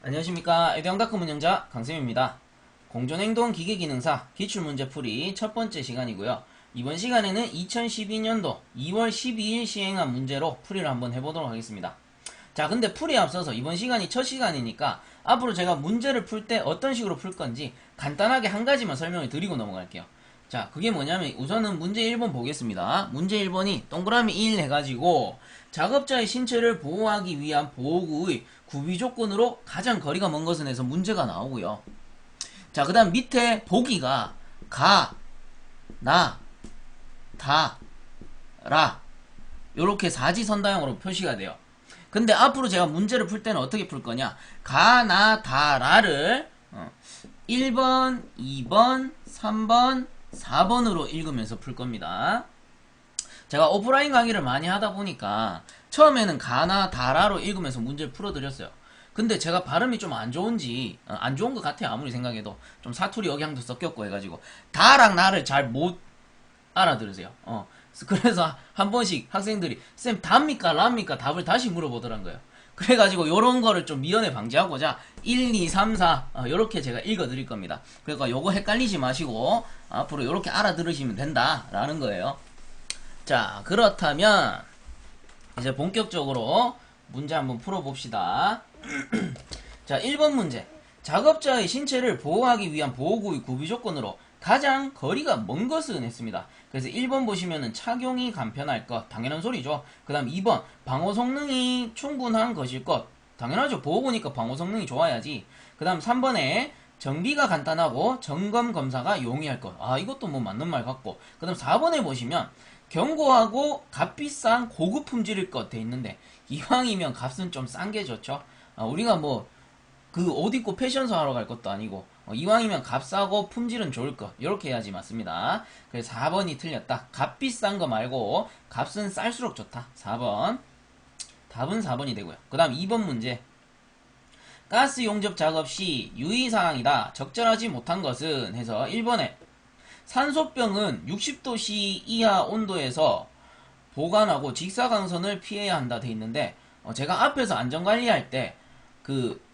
안녕하십니까. 에듀앙다크 운영자 강쌤입니다. 공존행동 기계기능사 기출문제풀이 첫 번째 시간이고요. 이번 시간에는 2012년도 2월 12일 시행한 문제로 풀이를 한번 해보도록 하겠습니다. 자, 근데 풀이에 앞서서 이번 시간이 첫 시간이니까 앞으로 제가 문제를 풀 때 어떤 식으로 풀 건지 간단하게 한 가지만 설명을 드리고 넘어갈게요. 자, 그게 뭐냐면 우선은 문제 1번 보겠습니다. 문제 1번이 동그라미 1 해가지고 작업자의 신체를 보호하기 위한 보호구의 구비 조건으로 가장 거리가 먼 것은 해서 문제가 나오고요. 자, 그 다음 밑에 보기가 가, 나, 다, 라 요렇게 사지선다형으로 표시가 돼요. 근데 앞으로 제가 문제를 풀 때는 어떻게 풀 거냐, 가, 나, 다, 라를 1번, 2번, 3번, 4번으로 읽으면서 풀 겁니다. 제가 오프라인 강의를 많이 하다 보니까 처음에는 가나 다라로 읽으면서 문제를 풀어드렸어요. 근데 제가 발음이 좀 안 좋은지, 안 좋은 것 같아요. 아무리 생각해도. 좀 사투리 억양도 섞였고 해가지고. 다랑 나를 잘 못 알아들으세요. 그래서 한 번씩 학생들이, 쌤, 답니까? 랍니까? 답을 다시 물어보더란 거예요. 그래가지고 요런 거를 좀 미연에 방지하고자 1, 2, 3, 4 요렇게 제가 읽어드릴 겁니다. 그러니까 요거 헷갈리지 마시고 앞으로 요렇게 알아들으시면 된다라는 거예요. 자, 그렇다면 이제 본격적으로 문제 한번 풀어봅시다. 자, 1번 문제. 작업자의 신체를 보호하기 위한 보호구의 구비 조건으로 가장 거리가 먼 것은 했습니다. 그래서 1번 보시면은 착용이 간편할 것. 당연한 소리죠. 그 다음 2번 방호 성능이 충분한 것일 것. 당연하죠. 보호구니까 방호 성능이 좋아야지. 그 다음 3번에 정비가 간단하고 점검 검사가 용이할 것. 아, 이것도 뭐 맞는 말 같고. 그 다음 4번에 보시면 견고하고 값비싼 고급 품질일 것 돼 있는데 이왕이면 값은 좀 싼 게 좋죠. 우리가 뭐 그 옷 입고 패션쇼 하러 갈 것도 아니고 이왕이면 값싸고 품질은 좋을 것 이렇게 해야지 맞습니다. 그래서 4번이 틀렸다. 값비싼 거 말고 값은 쌀수록 좋다. 4번. 답은 4번이 되고요. 그 다음 2번 문제. 가스 용접 작업 시 유의사항이다. 적절하지 못한 것은 해서 1번에 산소병은 60도씨 이하 온도에서 보관하고 직사광선을 피해야 한다 돼 있는데 제가 앞에서 안전관리할 때그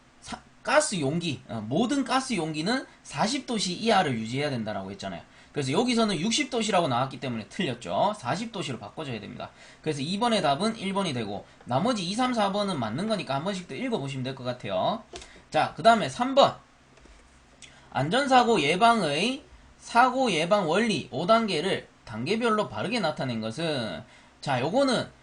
가스 용기, 모든 가스 용기는 40도씨 이하를 유지해야 된다라고 했잖아요. 그래서 여기서는 60도씨라고 나왔기 때문에 틀렸죠. 40도씨로 바꿔줘야 됩니다. 그래서 2번의 답은 1번이 되고 나머지 2, 3, 4번은 맞는 거니까 한 번씩 더 읽어보시면 될 것 같아요. 자, 그 다음에 3번. 안전사고 예방의 사고 예방 원리 5단계를 단계별로 바르게 나타낸 것은, 자, 요거는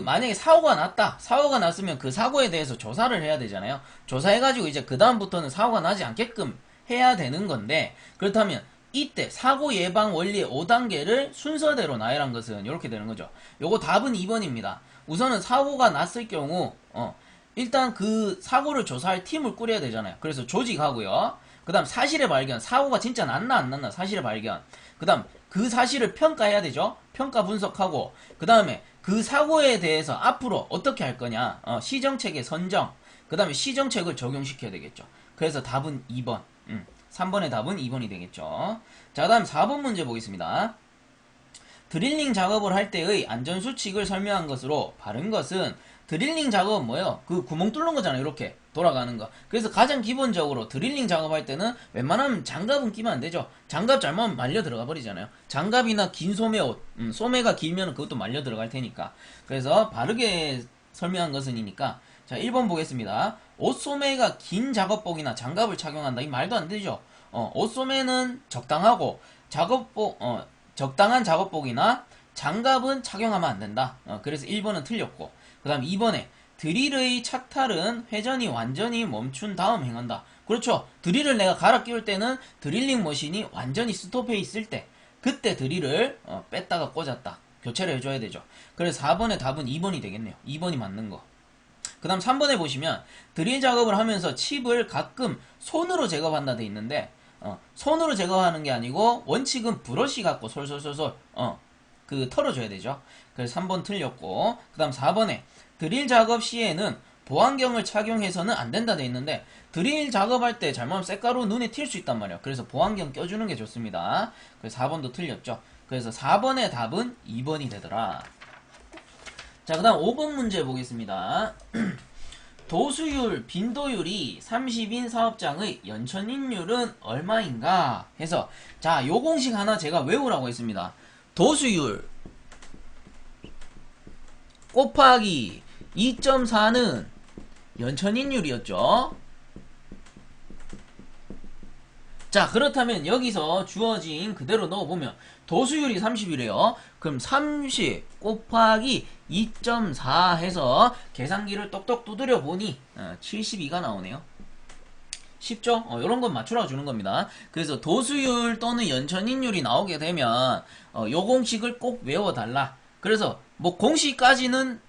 만약에 사고가 났으면 그 사고에 대해서 조사를 해야 되잖아요. 조사해가지고 이제 그 다음부터는 사고가 나지 않게끔 해야 되는 건데, 그렇다면 이때 사고 예방 원리의 5단계를 순서대로 나열한 것은 이렇게 되는 거죠. 요거 답은 2번입니다. 우선은 사고가 났을 경우 일단 그 사고를 조사할 팀을 꾸려야 되잖아요. 그래서 조직하고요. 그 다음 사실의 발견, 사고가 진짜 났나 안 났나 사실의 발견. 그 다음 그 사실을 평가해야 되죠. 평가 분석하고 그 다음에 그 사고에 대해서 앞으로 어떻게 할 거냐, 시정책의 선정, 그 다음에 시정책을 적용시켜야 되겠죠. 그래서 답은 2번. 3번의 답은 2번이 되겠죠. 자, 다음 4번 문제 보겠습니다. 드릴링 작업을 할 때의 안전수칙을 설명한 것으로 바른 것은, 드릴링 작업은 뭐예요? 그 구멍 뚫는 거잖아요. 이렇게 돌아가는 거. 그래서 가장 기본적으로 드릴링 작업할 때는 웬만하면 장갑은 끼면 안 되죠. 장갑 잘못하면 말려 들어가 버리잖아요. 장갑이나 긴 소매옷, 소매가 길면 그것도 말려 들어갈 테니까. 그래서 바르게 설명한 것은이니까, 자, 1번 보겠습니다. 옷 소매가 긴 작업복이나 장갑을 착용한다. 이 말도 안 되죠. 옷 소매는 적당하고 적당한 작업복이나 장갑은 착용하면 안 된다. 그래서 1번은 틀렸고, 그 다음 2번에 드릴의 착탈은 회전이 완전히 멈춘 다음 행한다. 그렇죠. 드릴을 내가 갈아 끼울 때는 드릴링 머신이 완전히 스톱해 있을 때, 그때 드릴을 뺐다가 꽂았다. 교체를 해줘야 되죠. 그래서 4번의 답은 2번이 되겠네요. 2번이 맞는 거. 그 다음 3번에 보시면 드릴 작업을 하면서 칩을 가끔 손으로 제거한다 돼 있는데, 손으로 제거하는 게 아니고 원칙은 브러쉬 갖고 솔솔솔솔 털어줘야 되죠. 그래서 3번 틀렸고, 그 다음 4번에 드릴 작업 시에는 보안경을 착용해서는 안 된다 돼 있는데, 드릴 작업할 때 잘못하면 쇳가루 눈에 튈 수 있단 말이에요. 그래서 보안경 껴주는 게 좋습니다. 그래서 4번도 틀렸죠. 그래서 4번의 답은 2번이 되더라. 자, 그 다음 5번 문제 보겠습니다. 도수율, 빈도율이 30인 사업장의 연천인율은 얼마인가 해서 자, 요 공식 하나 제가 외우라고 했습니다. 도수율 곱하기 2.4는 연천인율이었죠. 자, 그렇다면 여기서 주어진 그대로 넣어보면 도수율이 30이래요. 그럼 30 곱하기 2.4 해서 계산기를 똑똑 두드려 보니 72가 나오네요. 쉽죠? 이런 건 맞추라고 주는 겁니다. 그래서 도수율 또는 연천인율이 나오게 되면 요 공식을 꼭 외워달라. 그래서 뭐 공식까지는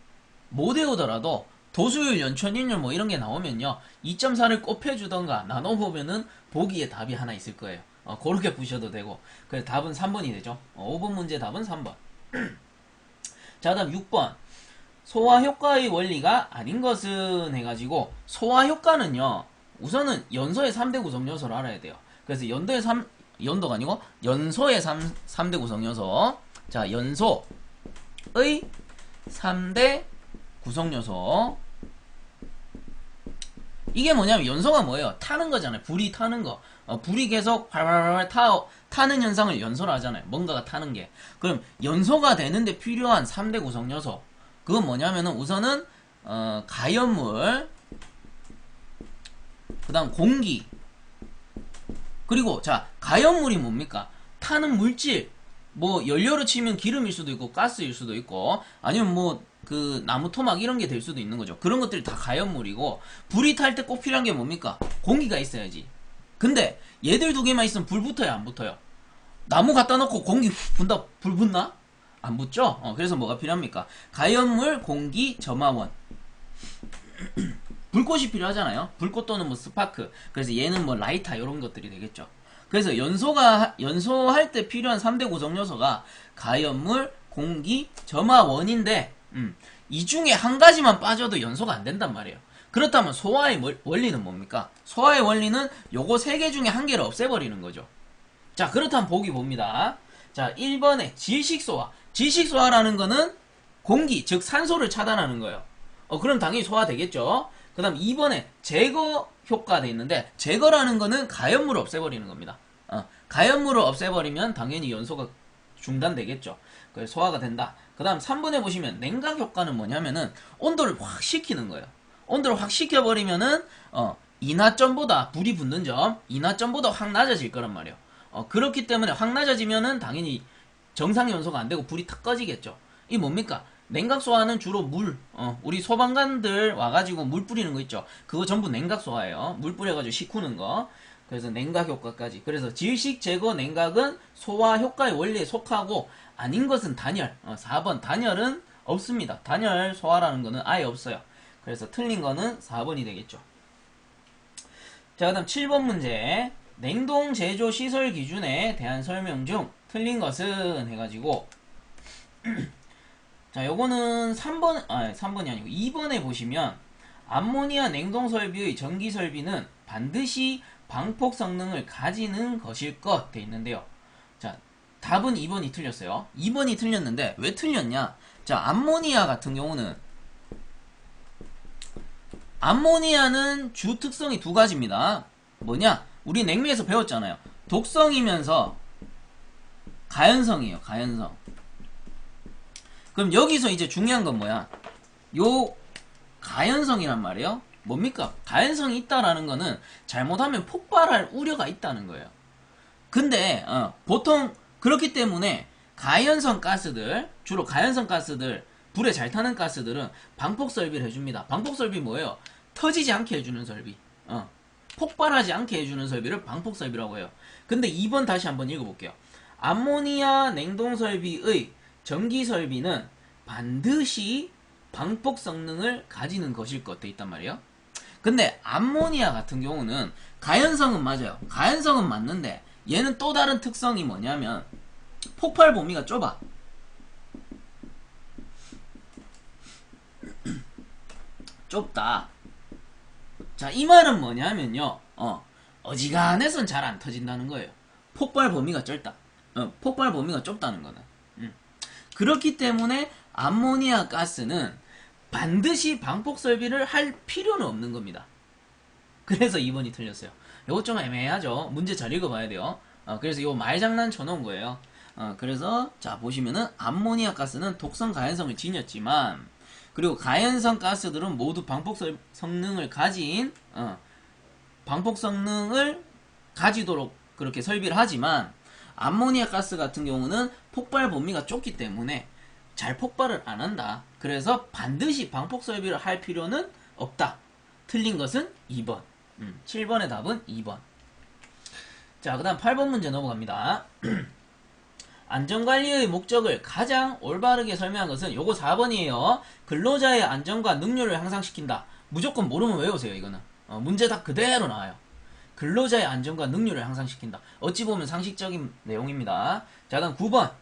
못 외우더라도 도수율, 연천인율 뭐 이런 게 나오면요 2.4를 곱해주던가 나눠보면은 보기에 답이 하나 있을 거예요. 그렇게 보셔도 되고. 그래서 답은 3번이 되죠. 5번 문제 답은 3번. 자, 다음 6번. 소화효과의 원리가 아닌 것은 해가지고, 소화효과는요 우선은 연소의 3대 구성 요소를 알아야 돼요. 그래서 연도가 아니고 연소의 3대 구성 요소. 자, 연소의 3대 구성 요소. 이게 뭐냐면 연소가 뭐예요? 타는 거잖아요. 불이 타는 거. 불이 계속 활활활 타는 현상을 연소를 하잖아요. 뭔가가 타는 게. 그럼 연소가 되는데 필요한 3대 구성 요소. 그건 뭐냐면은 우선은 가연물, 그 다음 공기, 그리고 자, 가연물이 뭡니까? 타는 물질. 뭐 연료로 치면 기름일 수도 있고 가스일 수도 있고 아니면 뭐 그 나무 토막 이런 게 될 수도 있는 거죠. 그런 것들이 다 가연물이고, 불이 탈 때 꼭 필요한 게 뭡니까? 공기가 있어야지. 근데 얘들 두 개만 있으면 불 붙어요, 안 붙어요? 나무 갖다 놓고 공기 분다 불 붙나? 안 붙죠? 그래서 뭐가 필요합니까? 가연물, 공기, 점화원. 불꽃이 필요하잖아요. 불꽃 또는 뭐 스파크. 그래서 얘는 뭐 라이터 이런 것들이 되겠죠. 그래서 연소할 때 필요한 3대 구성 요소가 가연물, 공기, 점화원인데 이 중에 한 가지만 빠져도 연소가 안 된단 말이에요. 그렇다면 소화의 원리는 뭡니까? 소화의 원리는 요거 3개 중에 한 개를 없애버리는 거죠. 자, 그렇다면 보기 봅니다. 자, 1번에 질식소화. 질식소화라는 거는 공기, 즉 산소를 차단하는 거예요. 그럼 당연히 소화되겠죠. 그 다음 2번에 제거 효과 돼 있는데, 제거라는 거는 가연물을 없애버리는 겁니다. 가연물을 없애버리면 당연히 연소가 중단되겠죠. 그래서 소화가 된다. 그 다음 3번에 보시면 냉각 효과는 뭐냐면은 온도를 확 식히는 거예요. 온도를 확 식혀버리면은 인하점보다, 불이 붙는 점 인하점보다 확 낮아질 거란 말이에요. 그렇기 때문에 확 낮아지면은 당연히 정상 연소가 안 되고 불이 탁 꺼지겠죠. 이 뭡니까? 냉각 소화는 주로 물, 우리 소방관들 와가지고 물 뿌리는 거 있죠. 그거 전부 냉각 소화예요. 물 뿌려가지고 식히는 거. 그래서 냉각 효과까지. 그래서 질식 제거 냉각은 소화 효과의 원리에 속하고, 아닌 것은 단열. 4번 단열은 없습니다. 단열 소화라는 거는 아예 없어요. 그래서 틀린 거는 4번이 되겠죠. 자, 그 다음 7번 문제. 냉동 제조 시설 기준에 대한 설명 중 틀린 것은 해가지고 자, 요거는 3번이 아니고 2번에 보시면 암모니아 냉동 설비의 전기 설비는 반드시 방폭 성능을 가지는 것일 것 돼 있는데요. 자, 답은 2번이 틀렸어요. 2번이 틀렸는데 왜 틀렸냐? 자, 암모니아는 주 특성이 두 가지입니다. 뭐냐? 우리 냉매에서 배웠잖아요. 독성이면서 가연성이에요. 가연성. 그럼 여기서 이제 중요한 건 뭐야? 요 가연성이란 말이에요. 뭡니까? 가연성이 있다라는 거는 잘못하면 폭발할 우려가 있다는 거예요. 근데 보통 그렇기 때문에 가연성 가스들, 주로 가연성 가스들, 불에 잘 타는 가스들은 방폭 설비를 해줍니다. 방폭 설비 뭐예요? 터지지 않게 해주는 설비. 폭발하지 않게 해주는 설비를 방폭 설비라고 해요. 근데 2번 다시 한번 읽어볼게요. 암모니아 냉동 설비의 전기 설비는 반드시 방폭 성능을 가지는 것일 것 돼 있단 말이에요. 근데 암모니아 같은 경우는 가연성은 맞아요. 가연성은 맞는데 얘는 또 다른 특성이 뭐냐면 폭발 범위가 좁아. 좁다. 자, 이 말은 뭐냐면요. 어지간해선 잘 안 터진다는 거예요. 폭발 범위가 짧다. 폭발 범위가 좁다는 거는. 그렇기 때문에 암모니아 가스는 반드시 방폭 설비를 할 필요는 없는 겁니다. 그래서 2번이 틀렸어요. 이거 좀 애매하죠. 문제 잘 읽어봐야 돼요. 그래서 요 말장난 쳐놓은 거예요. 그래서 자 보시면은 암모니아 가스는 독성 가연성을 지녔지만, 그리고 가연성 가스들은 모두 방폭 성능을 가진 방폭 성능을 가지도록 그렇게 설비를 하지만, 암모니아 가스 같은 경우는 폭발 범위가 좁기 때문에 잘 폭발을 안 한다. 그래서 반드시 방폭 설비를 할 필요는 없다. 틀린 것은 2번. 7번의 답은 2번. 자, 그 다음 8번 문제 넘어갑니다. 안전관리의 목적을 가장 올바르게 설명한 것은 요거 4번이에요. 근로자의 안전과 능률을 향상시킨다. 무조건 모르면 외우세요, 이거는. 문제 다 그대로 나와요. 근로자의 안전과 능률을 향상시킨다. 어찌 보면 상식적인 내용입니다. 자, 다음 9번.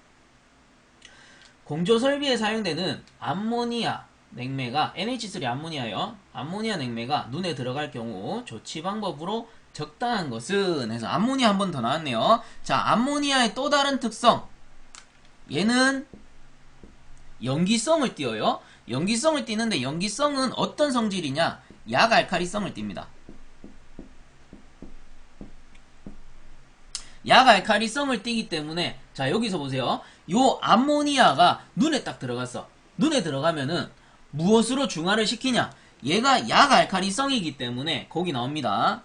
공조설비에 사용되는 암모니아 냉매가 NH3 암모니아요. 암모니아 냉매가 눈에 들어갈 경우 조치 방법으로 적당한 것은 해서 암모니아 한 번 더 나왔네요. 자, 암모니아의 또 다른 특성. 얘는 연기성을 띄어요. 연기성을 띄는데 연기성은 어떤 성질이냐? 약알칼리성을 띱니다. 약알칼리성을 띠기 때문에 자 여기서 보세요. 요 암모니아가 눈에 딱 들어갔어. 눈에 들어가면은 무엇으로 중화를 시키냐? 얘가 약알칼리성이기 때문에 거기 나옵니다.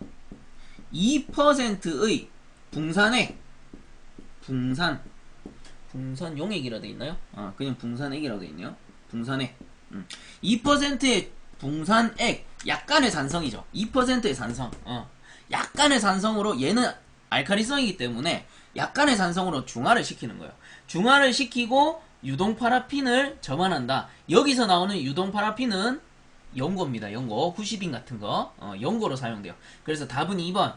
2%의 붕산액, 붕산용액이라 돼 있나요? 그냥 붕산액이라고 돼 있네요. 붕산액. 2%의 붕산액, 약간의 산성이죠. 2%의 산성. 약간의 산성으로 얘는 알칼리성이기 때문에 약간의 산성으로 중화를 시키는 거예요. 중화를 시키고 유동파라핀을 점환한다. 여기서 나오는 유동파라핀은 연고입니다. 연고. 후시딘 같은 거. 연고로 사용돼요. 그래서 답은 2번.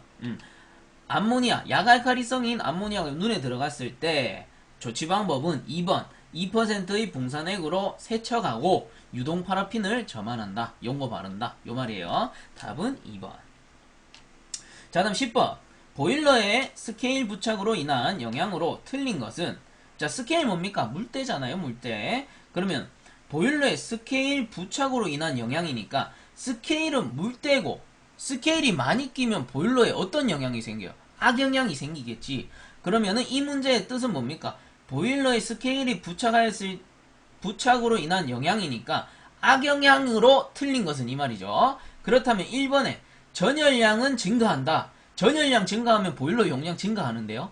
암모니아, 약알칼리성인 암모니아가 눈에 들어갔을 때 조치 방법은 2번. 2%의 붕산액으로 세척하고 유동파라핀을 점환한다. 연고 바른다. 요 말이에요. 답은 2번. 자, 다음 10번. 보일러의 스케일 부착으로 인한 영향으로 틀린 것은, 자, 스케일 뭡니까? 물때잖아요, 물때. 그러면 보일러의 스케일 부착으로 인한 영향이니까 스케일은 물때고 스케일이 많이 끼면 보일러에 어떤 영향이 생겨요? 악영향이 생기겠지. 그러면은 이 문제의 뜻은 뭡니까? 보일러의 스케일이 부착으로 인한 영향이니까 악영향으로 틀린 것은 이 말이죠. 그렇다면 1번에 전열량은 증가한다. 전열량 증가하면 보일러 용량 증가하는데요.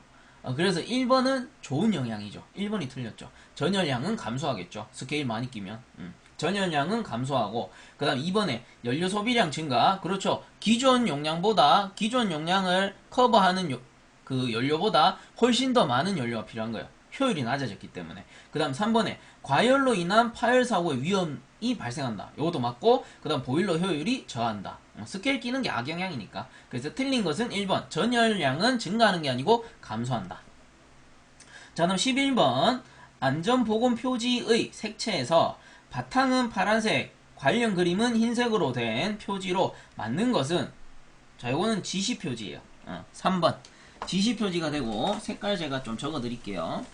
그래서 1번은 좋은 영향이죠. 1번이 틀렸죠. 전열량은 감소하겠죠. 스케일 많이 끼면. 전열량은 감소하고, 그 다음 2번에 연료 소비량 증가. 그렇죠. 기존 용량을 커버하는 그 연료보다 훨씬 더 많은 연료가 필요한 거예요. 효율이 낮아졌기 때문에. 그 다음 3번에 과열로 인한 파열 사고의 위험이 발생한다. 이것도 맞고, 그 다음 보일러 효율이 저하한다. 스케일 끼는 게 악영향이니까. 그래서 틀린 것은 1번. 전열량은 증가하는 게 아니고 감소한다. 자, 그럼 11번. 안전보건 표지의 색채에서 바탕은 파란색, 관련 그림은 흰색으로 된 표지로 맞는 것은, 자, 이거는 지시표지예요. 3번. 지시표지가 되고, 색깔 제가 좀 적어 드릴게요.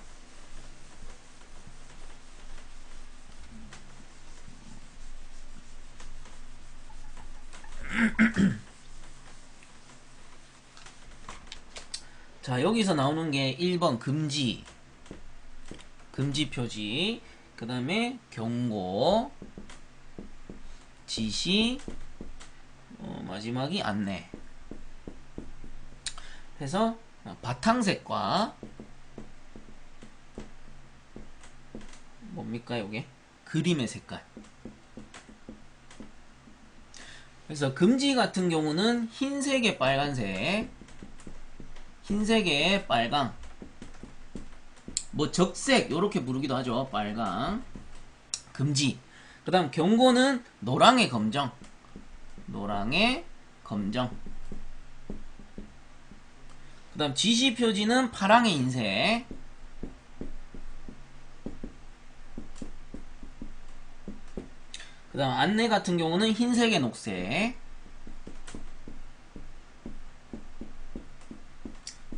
자, 여기서 나오는 게 1번 금지 표지, 그 다음에 경고, 지시, 마지막이 안내 해서 바탕색과 뭡니까 요게? 그림의 색깔. 그래서 금지 같은 경우는 흰색에 빨간색, 흰색에 빨강, 뭐 적색 요렇게 부르기도 하죠. 빨강, 금지. 그 다음 경고는 노랑에 검정, 그 다음 지시 표지는 파랑에 흰색, 그 다음 안내 같은 경우는 흰색에 녹색.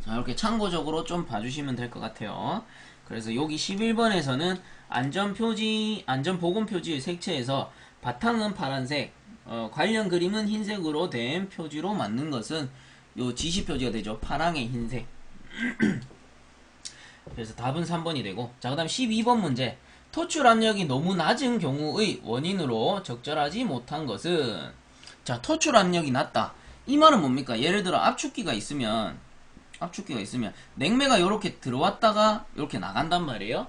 자, 이렇게 참고적으로 좀 봐주시면 될 것 같아요. 그래서 여기 11번에서는 안전보건표지의 색채에서 바탕은 파란색, 관련 그림은 흰색으로 된 표지로 맞는 것은 요 지시 표지가 되죠. 파랑의 흰색. 그래서 답은 3번이 되고, 자, 그 다음 12번 문제. 토출 압력이 너무 낮은 경우의 원인으로 적절하지 못한 것은, 자, 토출 압력이 낮다. 이 말은 뭡니까? 예를 들어 압축기가 있으면 냉매가 이렇게 들어왔다가 이렇게 나간단 말이에요.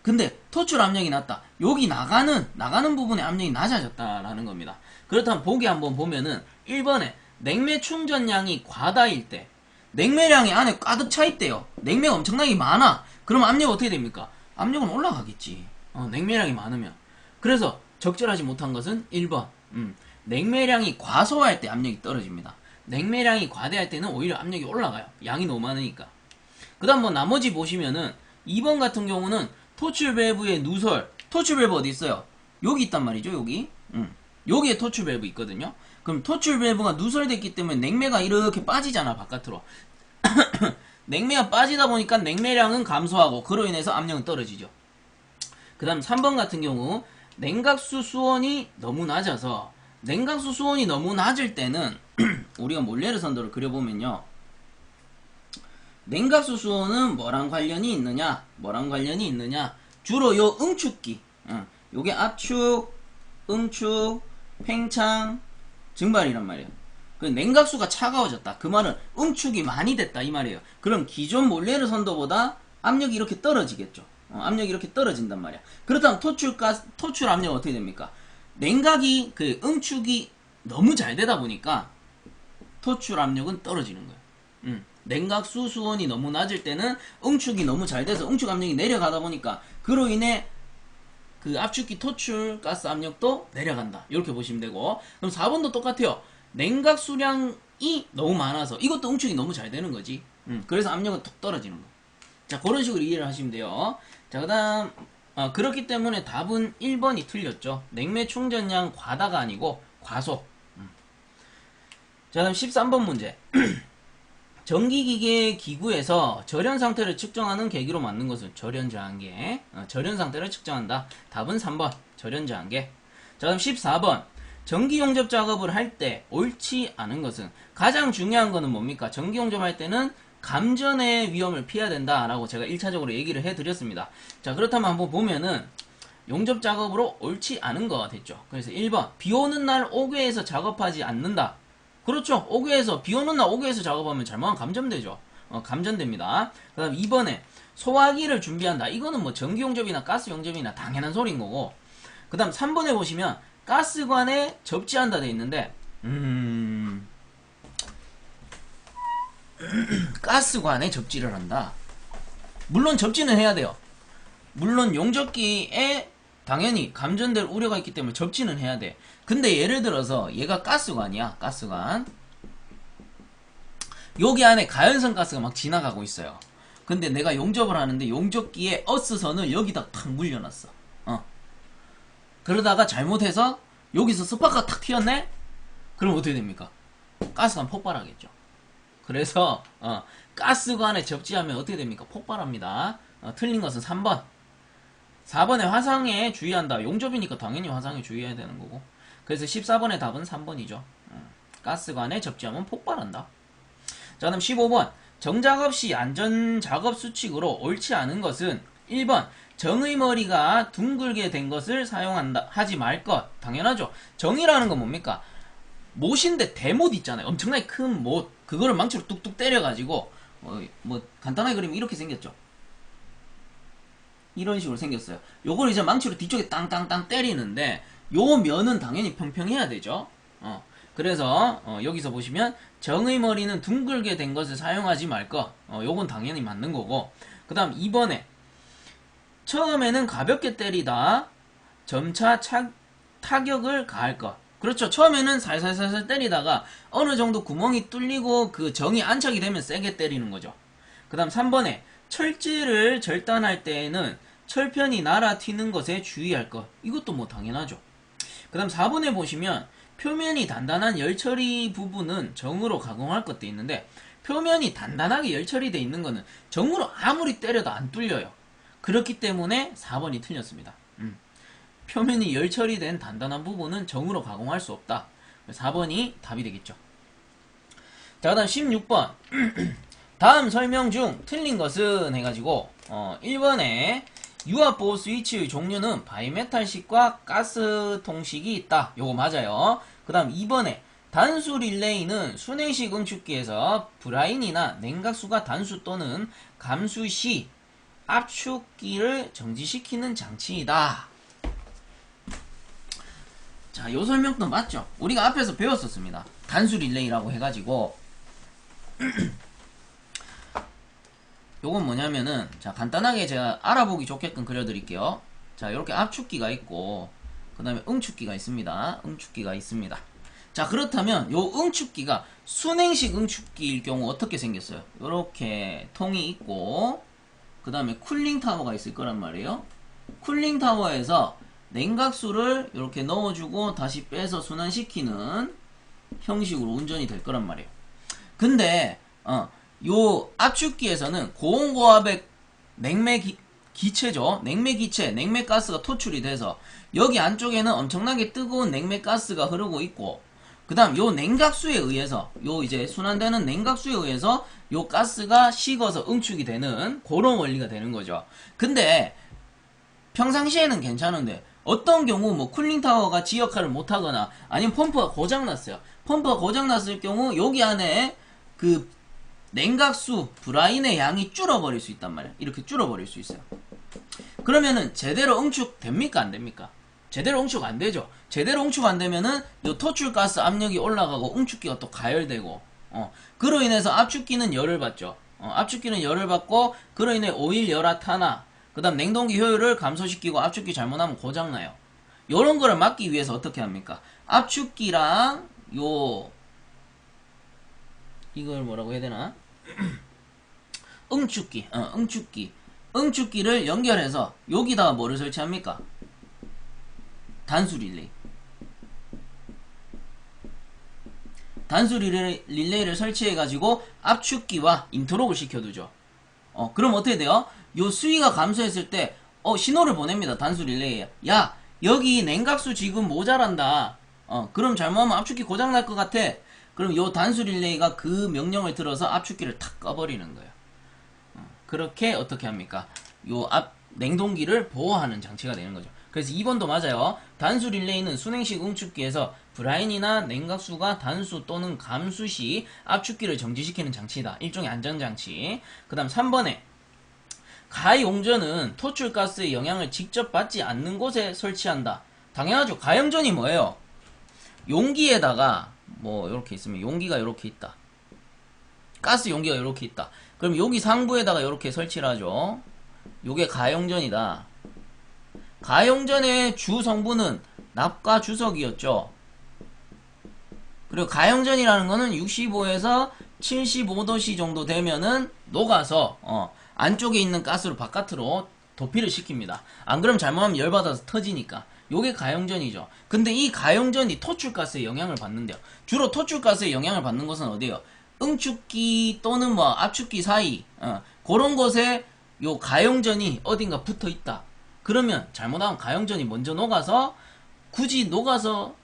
근데 토출 압력이 낮다. 여기 나가는 부분의 압력이 낮아졌다라는 겁니다. 그렇다면 보기 한번 보면은 1번에 냉매 충전량이 과다일 때, 냉매량이 안에 가득 차 있대요. 냉매가 엄청나게 많아. 그럼 압력 어떻게 됩니까? 압력은 올라가겠지. 냉매량이 많으면. 그래서 적절하지 못한 것은 1번. 냉매량이 과소할 때 압력이 떨어집니다. 냉매량이 과대할 때는 오히려 압력이 올라가요. 양이 너무 많으니까. 그 다음 뭐 나머지 보시면은 2번 같은 경우는 토출 밸브의 누설. 토출 밸브 어디 있어요? 여기 있단 말이죠. 여기. 여기에 토출 밸브 있거든요. 그럼 토출 밸브가 누설됐기 때문에 냉매가 이렇게 빠지잖아, 바깥으로. 냉매가 빠지다 보니까 냉매량은 감소하고 그로 인해서 압력은 떨어지죠. 그 다음 3번 같은 경우 냉각수 수온이 너무 낮아서, 냉각수 수온이 너무 낮을 때는 우리가 몰레르 선도를 그려보면요, 냉각수 수온은 뭐랑 관련이 있느냐? 주로 요 응축기, 요게 압축, 응축, 팽창, 증발이란 말이에요. 그 냉각수가 차가워졌다. 그 말은 응축이 많이 됐다 이 말이에요. 그럼 기존 몰레르 선도보다 압력이 이렇게 떨어지겠죠. 압력이 이렇게 떨어진단 말이야. 그렇다면 토출 압력은 어떻게 됩니까? 냉각이 그 응축이 너무 잘 되다 보니까 토출 압력은 떨어지는 거예요. 냉각수 수온이 너무 낮을 때는 응축이 너무 잘 돼서 응축 압력이 내려가다 보니까 그로 인해 그 압축기 토출 가스 압력도 내려간다. 이렇게 보시면 되고, 그럼 4번도 똑같아요. 냉각 수량이 너무 많아서 이것도 응축이 너무 잘 되는 거지. 그래서 압력은 툭 떨어지는 거. 자, 그런 식으로 이해를 하시면 돼요. 자, 그 다음 그렇기 때문에 답은 1번이 틀렸죠. 냉매 충전량 과다가 아니고 과소. 자, 다음 13번 문제. 전기기계 기구에서 절연 상태를 측정하는 계기로 맞는 것은 절연 저항계. 절연 상태를 측정한다. 답은 3번. 절연 저항계. 자, 다음 14번. 전기 용접 작업을 할 때 옳지 않은 것은, 가장 중요한 거는 뭡니까? 전기 용접할 때는 감전의 위험을 피해야 된다라고 제가 1차적으로 얘기를 해드렸습니다. 자, 그렇다면 한번 보면은 용접 작업으로 옳지 않은 거 됐죠. 그래서 1번. 비 오는 날 옥외에서 작업하지 않는다. 그렇죠. 옥외에서, 비 오는 날 옥외에서 작업하면 잘못하면 감전되죠. 감전됩니다. 그 다음 2번에 소화기를 준비한다. 이거는 뭐 전기 용접이나 가스 용접이나 당연한 소리인 거고, 그 다음 3번에 보시면 가스관에 접지한다 돼 있는데, 가스관에 접지를 한다. 물론 접지는 해야 돼요. 물론 용접기에 당연히 감전될 우려가 있기 때문에 접지는 해야 돼. 근데 예를 들어서 얘가 가스관이야. 가스관. 여기 안에 가연성 가스가 막 지나가고 있어요. 근데 내가 용접을 하는데 용접기에 어스선을 여기다 탁 물려놨어. 그러다가 잘못해서 여기서 스파크가 탁 튀었네? 그럼 어떻게 됩니까? 가스관 폭발하겠죠. 그래서 가스관에 접지하면 어떻게 됩니까? 폭발합니다. 틀린 것은 3번. 4번에 화상에 주의한다. 용접이니까 당연히 화상에 주의해야 되는 거고. 그래서 14번의 답은 3번이죠. 가스관에 접지하면 폭발한다. 자, 그럼 15번. 정작업 시 안전작업 수칙으로 옳지 않은 것은 1번. 정의 머리가 둥글게 된 것을 사용한다. 하지 말 것. 당연하죠. 정이라는 건 뭡니까? 못인데 대못 있잖아요. 엄청나게 큰 못. 그거를 망치로 뚝뚝 때려가지고 뭐 간단하게 그리면 이렇게 생겼죠. 이런 식으로 생겼어요. 요걸 이제 망치로 뒤쪽에 땅땅땅 때리는데 요 면은 당연히 평평해야 되죠. 그래서 여기서 보시면 정의 머리는 둥글게 된 것을 사용하지 말 것. 요건 당연히 맞는 거고, 그 다음 2번에 처음에는 가볍게 때리다 점차 타격을 가할 것. 그렇죠. 처음에는 살살살살 때리다가 어느 정도 구멍이 뚫리고 그 정이 안착이 되면 세게 때리는 거죠. 그 다음 3번에 철제를 절단할 때에는 철편이 날아 튀는 것에 주의할 것. 이것도 뭐 당연하죠. 그 다음 4번에 보시면 표면이 단단한 열처리 부분은 정으로 가공할 것도 있는데, 표면이 단단하게 열처리 돼 있는 거는 정으로 아무리 때려도 안 뚫려요. 그렇기 때문에 4번이 틀렸습니다. 표면이 열 처리된 단단한 부분은 정으로 가공할 수 없다. 4번이 답이 되겠죠. 자, 그 다음 16번. 다음 설명 중 틀린 것은 해가지고 1번에 유압보호 스위치의 종류는 바이메탈식과 가스통식이 있다. 요거 맞아요. 그 다음 2번에 단수 릴레이는 순행식 응축기에서 브라인이나 냉각수가 단수 또는 감수 시 압축기를 정지시키는 장치이다. 자, 요 설명도 맞죠? 우리가 앞에서 배웠었습니다. 단수 릴레이라고 해가지고 요건 뭐냐면은, 자, 간단하게 제가 알아보기 좋게끔 그려드릴게요. 자, 요렇게 압축기가 있고 그 다음에 응축기가 있습니다. 응축기가 있습니다. 자, 그렇다면 요 응축기가 순행식 응축기일 경우 어떻게 생겼어요? 요렇게 통이 있고 그 다음에 쿨링 타워가 있을 거란 말이에요. 쿨링 타워에서 냉각수를 이렇게 넣어주고 다시 빼서 순환시키는 형식으로 운전이 될 거란 말이에요. 근데 요 압축기에서는 고온고압의 기체죠. 냉매기체, 냉매가스가 토출이 돼서 여기 안쪽에는 엄청나게 뜨거운 냉매가스가 흐르고 있고, 그 다음 요 냉각수에 의해서, 요 이제 순환되는 냉각수에 의해서 요 가스가 식어서 응축이 되는 그런 원리가 되는 거죠. 근데 평상시에는 괜찮은데 어떤 경우 뭐 쿨링타워가 지 역할을 못하거나 아니면 펌프가 고장났어요. 펌프가 고장났을 경우 여기 안에 그 냉각수 브라인의 양이 줄어버릴 수 있단 말이야. 이렇게 줄어버릴 수 있어요. 그러면은 제대로 응축 됩니까 안 됩니까? 제대로 응축 안 되죠. 제대로 응축 안 되면은 요 토출가스 압력이 올라가고 응축기가 또 가열되고 그로 인해서 압축기는 열을 받죠. 압축기는 열을 받고 그로 인해 오일 열화탄화 그 다음 냉동기 효율을 감소시키고 압축기 잘못하면 고장나요. 요런 거를 막기 위해서 어떻게 합니까? 압축기랑 이걸 뭐라고 해야 되나? 응축기를 연결해서 여기다가 뭐를 설치합니까? 단수 릴레이. 단수 릴레이를 설치해가지고 압축기와 인터록을 시켜두죠. 그럼 어떻게 돼요? 요 수위가 감소했을 때 신호를 보냅니다. 단수 릴레이에. 야, 여기 냉각수 지금 모자란다. 그럼 잘못하면 압축기 고장날 것 같아. 그럼 요 단수 릴레이가 그 명령을 들어서 압축기를 탁 꺼버리는 거예요. 그렇게 어떻게 합니까? 요 냉동기를 보호하는 장치가 되는 거죠. 그래서 2번도 맞아요. 단수 릴레이는 순행식 응축기에서 브라인이나 냉각수가 단수 또는 감수 시 압축기를 정지시키는 장치이다. 일종의 안전장치. 그 다음 3번에 가용전은 토출가스의 영향을 직접 받지 않는 곳에 설치한다. 당연하죠. 가용전이 뭐예요? 용기에다가 뭐 이렇게 있으면 용기가 이렇게 있다. 가스 용기가 이렇게 있다. 그럼 여기 상부에다가 이렇게 설치를 하죠. 요게 가용전이다. 가용전의 주 성분은 납과 주석이었죠. 그리고 가용전이라는 거는 65에서 75도씨 정도 되면은 녹아서 안쪽에 있는 가스로 바깥으로 도피를 시킵니다. 안 그러면 잘못하면 열받아서 터지니까. 요게 가용전이죠. 근데 이 가용전이 토출가스에 영향을 받는데요. 주로 토출가스에 영향을 받는 것은 어디예요? 응축기 또는 뭐 압축기 사이 그런 곳에 요 가용전이 어딘가 붙어 있다. 그러면 잘못하면 가용전이 먼저 녹아서 굳이 녹아서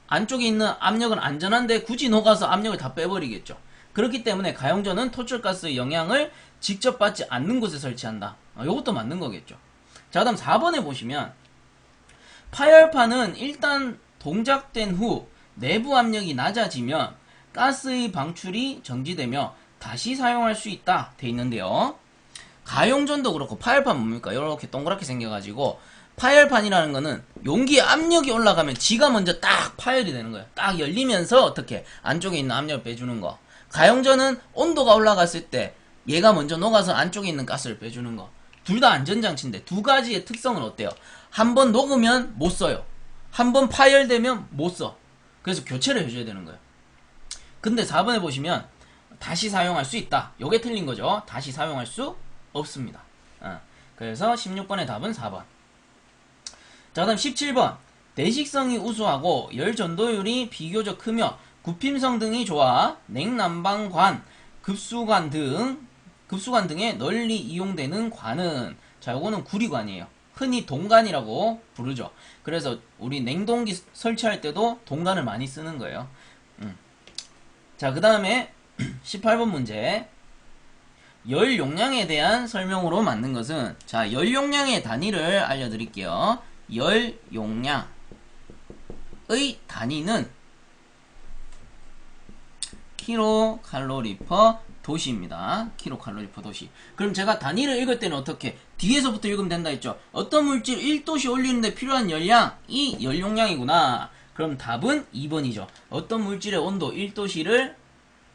안쪽에 있는 압력은 안전한데 굳이 녹아서 압력을 다 빼버리겠죠. 그렇기 때문에 가용전은 토출가스의 영향을 직접 받지 않는 곳에 설치한다. 요것도 맞는 거겠죠. 자, 그 다음 4번에 보시면 파열판은 일단 동작된 후 내부 압력이 낮아지면 가스의 방출이 정지되며 다시 사용할 수 있다 돼 있는데요. 가용전도 그렇고 파열판 뭡니까? 이렇게 동그랗게 생겨가지고 파열판이라는 거는 용기에 압력이 올라가면 지가 먼저 딱 파열이 되는 거예요. 딱 열리면서 어떻게 안쪽에 있는 압력을 빼주는 거. 가용전은 온도가 올라갔을 때 얘가 먼저 녹아서 안쪽에 있는 가스를 빼주는 거. 둘 다 안전장치인데 두 가지의 특성은 어때요? 한 번 녹으면 못 써요. 한 번 파열되면 못 써. 그래서 교체를 해줘야 되는 거예요. 근데 4번에 보시면 다시 사용할 수 있다. 요게 틀린 거죠. 다시 사용할 수 없습니다. 그래서 16번의 답은 4번. 자, 그다음 17번. 내식성이 우수하고 열 전도율이 비교적 크며 굽힘성 등이 좋아 냉난방관, 급수관 등에 널리 이용되는 관은, 자, 요거는 구리관이에요. 흔히 동간이라고 부르죠. 그래서 우리 냉동기 설치할 때도 동간을 많이 쓰는 거예요. 자, 그 다음에 18번 문제. 열 용량에 대한 설명으로 맞는 것은, 자, 열 용량의 단위를 알려드릴게요. 열 용량의 단위는 킬로칼로리 퍼 도시입니다. 킬로칼로리 퍼 도시. 그럼 제가 단위를 읽을 때는 어떻게? 뒤에서부터 읽으면 된다 했죠. 어떤 물질 1도씨 올리는데 필요한 열량이 열 용량이구나. 그럼 답은 2번이죠. 어떤 물질의 온도 1도씨를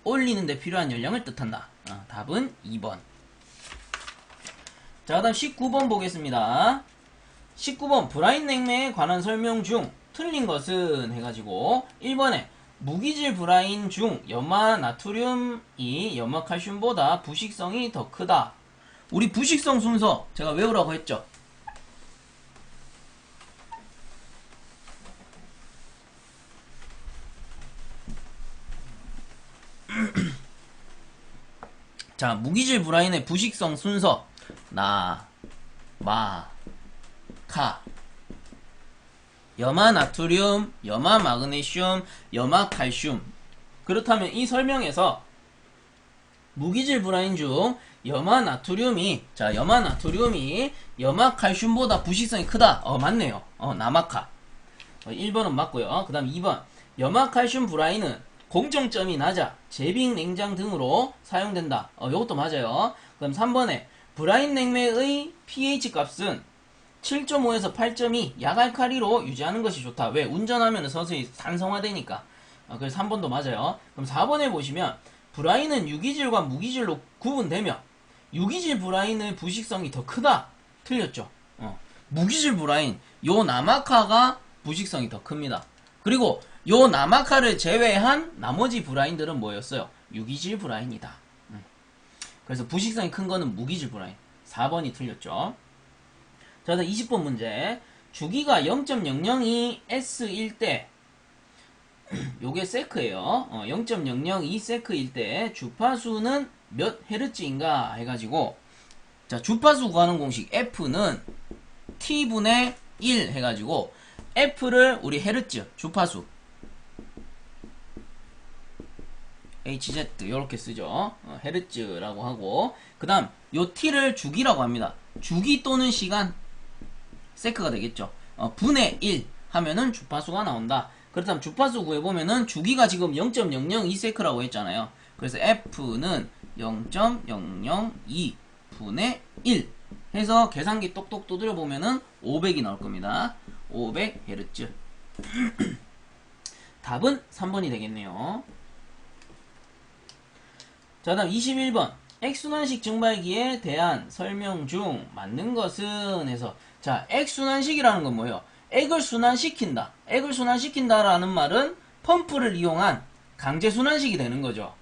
올리는데 필요한 열량을 뜻한다. 답은 2번. 자, 그 다음 19번 보겠습니다. 19번 브라인 냉매에 관한 설명 중 틀린 것은 해가지고 1번에 무기질 브라인 중 염화 나트륨이 염화 칼슘보다 부식성이 더 크다. 우리 부식성 순서 제가 외우라고 했죠. 자, 무기질 브라인의 부식성 순서 나, 마, 카, 염화 나트륨, 염화 마그네슘, 염화 칼슘. 그렇다면 이 설명에서 무기질 브라인 중 염화 나트륨이, 자, 염화 나트륨이 염화 칼슘보다 부식성이 크다. 맞네요. 나마카. 1번은 맞고요. 그 다음 2번. 염화 칼슘 브라인은 공정점이 낮아 제빙 냉장 등으로 사용된다. 요것도 맞아요. 그 다음 3번에 브라인 냉매의 pH 값은 7.5에서 8.2 약알칼리로 유지하는 것이 좋다. 왜? 운전하면 서서히 산성화되니까. 그래서 3번도 맞아요. 그럼 4번에 보시면 브라인은 유기질과 무기질로 구분되며 유기질 브라인의 부식성이 더 크다. 틀렸죠. 무기질 브라인, 요 나마카가 부식성이 더 큽니다. 그리고 요 나마카를 제외한 나머지 브라인들은 뭐였어요? 유기질 브라인이다. 그래서 부식성이 큰 거는 무기질 브라인. 4번이 틀렸죠. 자, 20번 문제. 주기가 0.002 S일 때, 요게 세크예요. 0.002 세크일 때 주파수는 몇 헤르츠인가 해가지고, 자, 주파수 구하는 공식 F는 T분의 1 해가지고 F를 우리 헤르츠, 주파수 HZ 이렇게 쓰죠. 헤르츠라고 하고, 그 다음 요 T를 주기라고 합니다. 주기 또는 시간, 세크가 되겠죠. 분의 1 하면은 주파수가 나온다. 그렇다면 주파수 구해보면은 주기가 지금 0.002 세크라고 했잖아요. 그래서 F는 0.002 분의 1 해서 계산기 똑똑 두드려 보면은 500이 나올 겁니다. 500Hz. 답은 3번이 되겠네요. 자, 다음 21번. 액순환식 증발기에 대한 설명 중 맞는 것은 해서, 자, 액순환식이라는 건 뭐예요? 액을 순환시킨다. 액을 순환시킨다라는 말은 펌프를 이용한 강제순환식이 되는 거죠.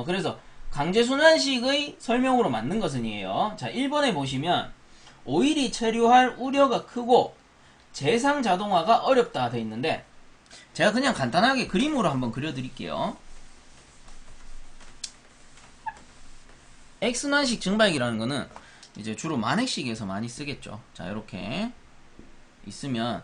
그래서 강제순환식의 설명으로 맞는 것은 이에요. 자, 1번에 보시면 오일이 체류할 우려가 크고 재상자동화가 어렵다 되어 있는데, 제가 그냥 간단하게 그림으로 한번 그려드릴게요. 액순환식 증발기라는 거는 이제 주로 만획식에서 많이 쓰겠죠. 자, 이렇게 있으면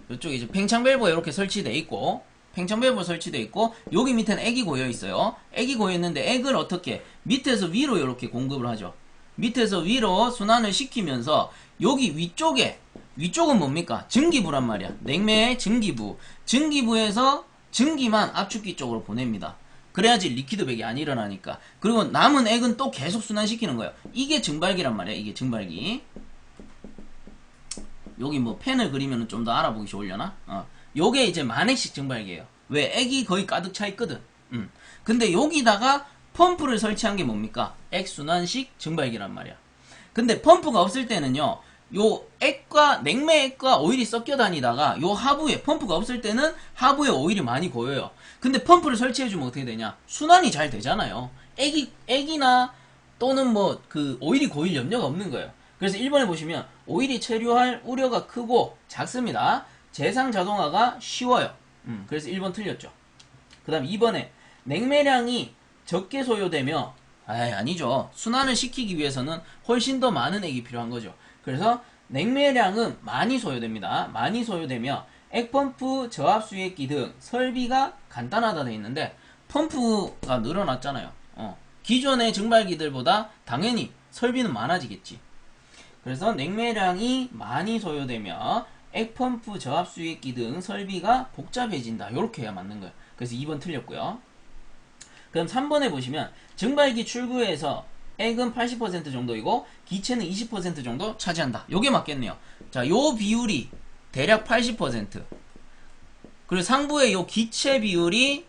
이쪽에 이제 팽창밸브가 이렇게 설치되어 있고, 팽창밸브 설치되어 있고, 여기 밑에는 액이 고여 있어요. 액이 고여 있는데 액을 어떻게 밑에서 위로 이렇게 공급을 하죠. 밑에서 위로 순환을 시키면서 여기 위쪽은 뭡니까? 증기부란 말이야. 냉매의 증기부. 증기부에서 증기만 압축기 쪽으로 보냅니다. 그래야지 리퀴드백이 안 일어나니까. 그리고 남은 액은 또 계속 순환시키는 거예요. 이게 증발기란 말이야. 이게 증발기. 여기 뭐 펜을 그리면 좀 더 알아보기 좋으려나? 요게 이제 만획식 증발기예요. 왜? 액이 거의 가득 차 있거든. 근데 여기다가 펌프를 설치한 게 뭡니까? 액순환식 증발기란 말이야. 근데 펌프가 없을 때는요, 요 액과 냉매 액과 오일이 섞여 다니다가 요 하부에, 펌프가 없을 때는 하부에 오일이 많이 고여요. 근데 펌프를 설치해주면 어떻게 되냐? 순환이 잘 되잖아요. 액이나 또는 뭐 그 오일이 고일 염려가 없는 거예요. 그래서 1번에 보시면 오일이 체류할 우려가 크고 작습니다. 재상자동화가 쉬워요. 그래서 1번 틀렸죠. 그 다음 2번에 냉매량이 적게 소요되며, 아니죠. 순환을 시키기 위해서는 훨씬 더 많은 액이 필요한 거죠. 그래서 냉매량은 많이 소요됩니다. 많이 소요되며 액펌프, 저압수액기 등 설비가 간단하다 되어 있는데 펌프가 늘어났잖아요. 기존의 증발기들보다 당연히 설비는 많아지겠지. 그래서 냉매량이 많이 소요되며 액펌프, 저압수액기 등 설비가 복잡해진다. 이렇게 해야 맞는 거예요. 그래서 2번 틀렸고요. 그럼 3번에 보시면 증발기 출구에서 액은 80% 정도이고 기체는 20% 정도 차지한다. 요게 맞겠네요. 자, 요 비율이 대략 80%. 그리고 상부의 요 기체 비율이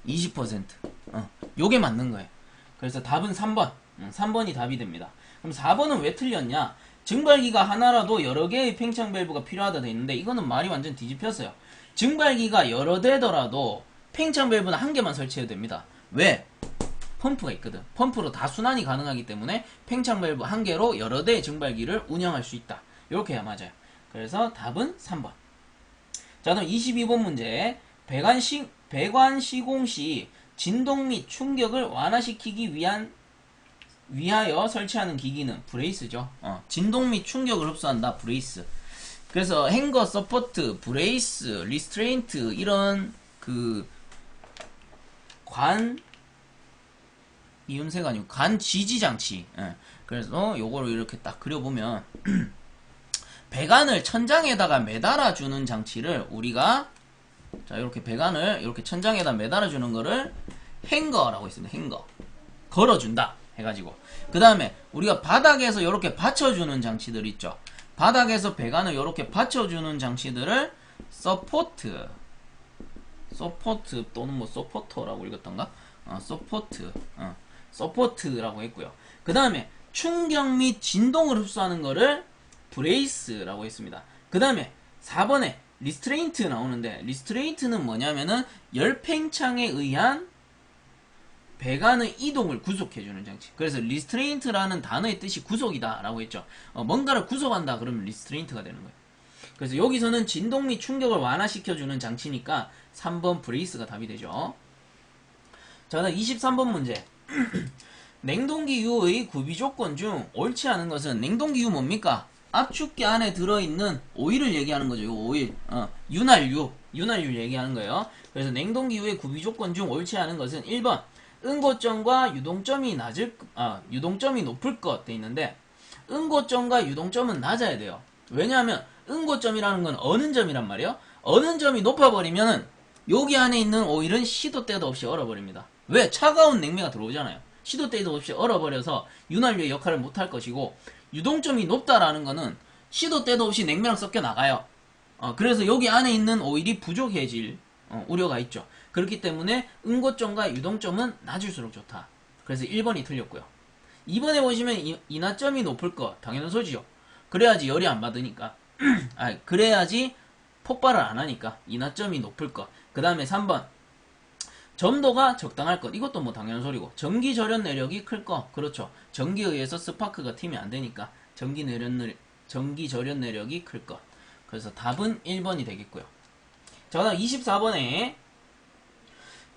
20%. 요게 맞는 거예요. 그래서 답은 3번. 3번이 답이 됩니다. 그럼 4번은 왜 틀렸냐? 증발기가 하나라도 여러 개의 팽창 밸브가 필요하다 돼 있는데 이거는 말이 완전 뒤집혔어요. 증발기가 여러 대더라도 팽창 밸브는 한 개만 설치해도 됩니다. 왜? 펌프가 있거든. 펌프로 다 순환이 가능하기 때문에 팽창 밸브 한 개로 여러 대의 증발기를 운영할 수 있다. 이렇게 해야 맞아요. 그래서 답은 3번. 자, 그럼 22번 문제. 배관 시공 시 진동 및 충격을 완화시키기 위하여 설치하는 기기는 브레이스죠. 진동 및 충격을 흡수한다. 브레이스. 그래서 행거, 서포트, 브레이스, 리스트레인트 이런 이음새가 아니고 관 지지 장치. 그래서 요거를 이렇게 딱 그려보면 배관을 천장에다가 매달아 주는 장치를 우리가 자 이렇게 배관을 이렇게 천장에다 매달아 주는 거를 행거라고 있습니다. 행거. 걸어준다 해가지고 그 다음에 우리가 바닥에서 이렇게 받쳐주는 장치들 있죠. 바닥에서 배관을 이렇게 받쳐주는 장치들을 서포트 또는 뭐 서포터라고 읽었던가? 서포트라고 했고요. 그 다음에 충격 및 진동을 흡수하는 거를 브레이스라고 했습니다. 그 다음에 4번에 리스트레인트 나오는데 리스트레인트는 뭐냐면은 열팽창에 의한 배관의 이동을 구속해주는 장치. 그래서 리스트레인트라는 단어의 뜻이 구속이다 라고 했죠. 뭔가를 구속한다 그러면 리스트레인트가 되는 거예요. 그래서 여기서는 진동 및 충격을 완화시켜주는 장치니까 3번 브레이스가 답이 되죠. 자, 그다음 23번 문제. 냉동기유의 구비조건 중 옳지 않은 것은 냉동기유 뭡니까? 압축기 안에 들어있는 오일을 얘기하는 거죠. 요 오일. 윤활유 얘기하는 거예요. 그래서 냉동기유의 구비조건 중 옳지 않은 것은 1번 응고점과 유동점이 높을 것 돼 있는데 응고점과 유동점은 낮아야 돼요. 왜냐하면 응고점이라는 건 어는 점이란 말이에요. 어는 점이 높아버리면은 여기 안에 있는 오일은 시도 때도 없이 얼어버립니다. 왜? 차가운 냉매가 들어오잖아요. 시도 때도 없이 얼어버려서 윤활유의 역할을 못할 것이고 유동점이 높다라는 거는 시도 때도 없이 냉매랑 섞여 나가요. 그래서 여기 안에 있는 오일이 부족해질 우려가 있죠. 그렇기 때문에 응고점과 유동점은 낮을수록 좋다. 그래서 1번이 틀렸고요. 2번에 보시면 인화점이 높을 것 당연한 소지요. 그래야지 열이 안 받으니까 그래야지 폭발을 안 하니까 인화점이 높을 것. 그 다음에 3번 점도가 적당할 것. 이것도 뭐 당연한 소리고 전기 절연 내력이 클 것. 그렇죠. 전기에 의해서 스파크가 튀면 안 되니까 전기 절연 내력이 클 것. 그래서 답은 1번이 되겠고요. 자, 그다음 24번에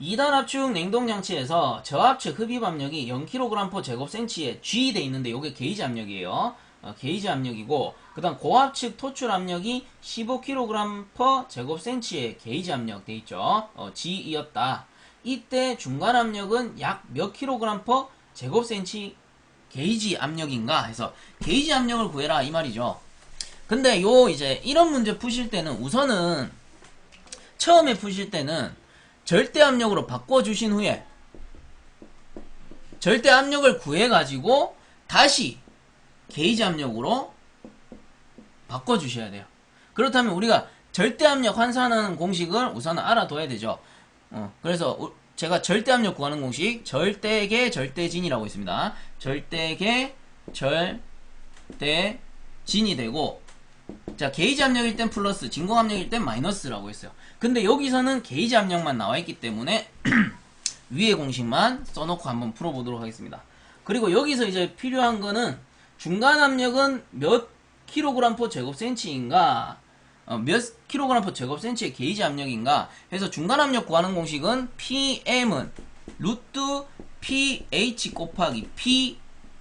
2단 압축 냉동장치에서 저압측 흡입 압력이 0kg/제곱센치에 G 돼 있는데 이게 게이지 압력이에요. 게이지 압력이고 그 다음 고압측 토출 압력이 15kg/제곱센치에 게이지 압력 돼 있죠. G이었다. 이때 중간 압력은 약 몇 kg/제곱센치 게이지 압력인가 해서 게이지 압력을 구해라 이 말이죠. 근데 이제 이런 문제 푸실 때는 우선은 처음에 푸실 때는 절대 압력으로 바꿔주신 후에 절대 압력을 구해가지고 다시 게이지 압력으로 바꿔주셔야 돼요. 그렇다면 우리가 절대 압력 환산하는 공식을 우선 알아둬야 되죠. 그래서 제가 절대 압력 구하는 공식 절대계 절대진이라고 있습니다. 절대계 절대진이 되고 자 게이지 압력일 땐 플러스 진공 압력일 땐 마이너스라고 했어요. 근데 여기서는 게이지 압력만 나와있기 때문에 위의 공식만 써놓고 한번 풀어보도록 하겠습니다. 그리고 여기서 이제 필요한 거는 중간 압력은 몇 kg/제곱센치인가 몇 kg/제곱센치의 게이지 압력인가 해서 중간 압력 구하는 공식은 PM은 루트 PH 곱하기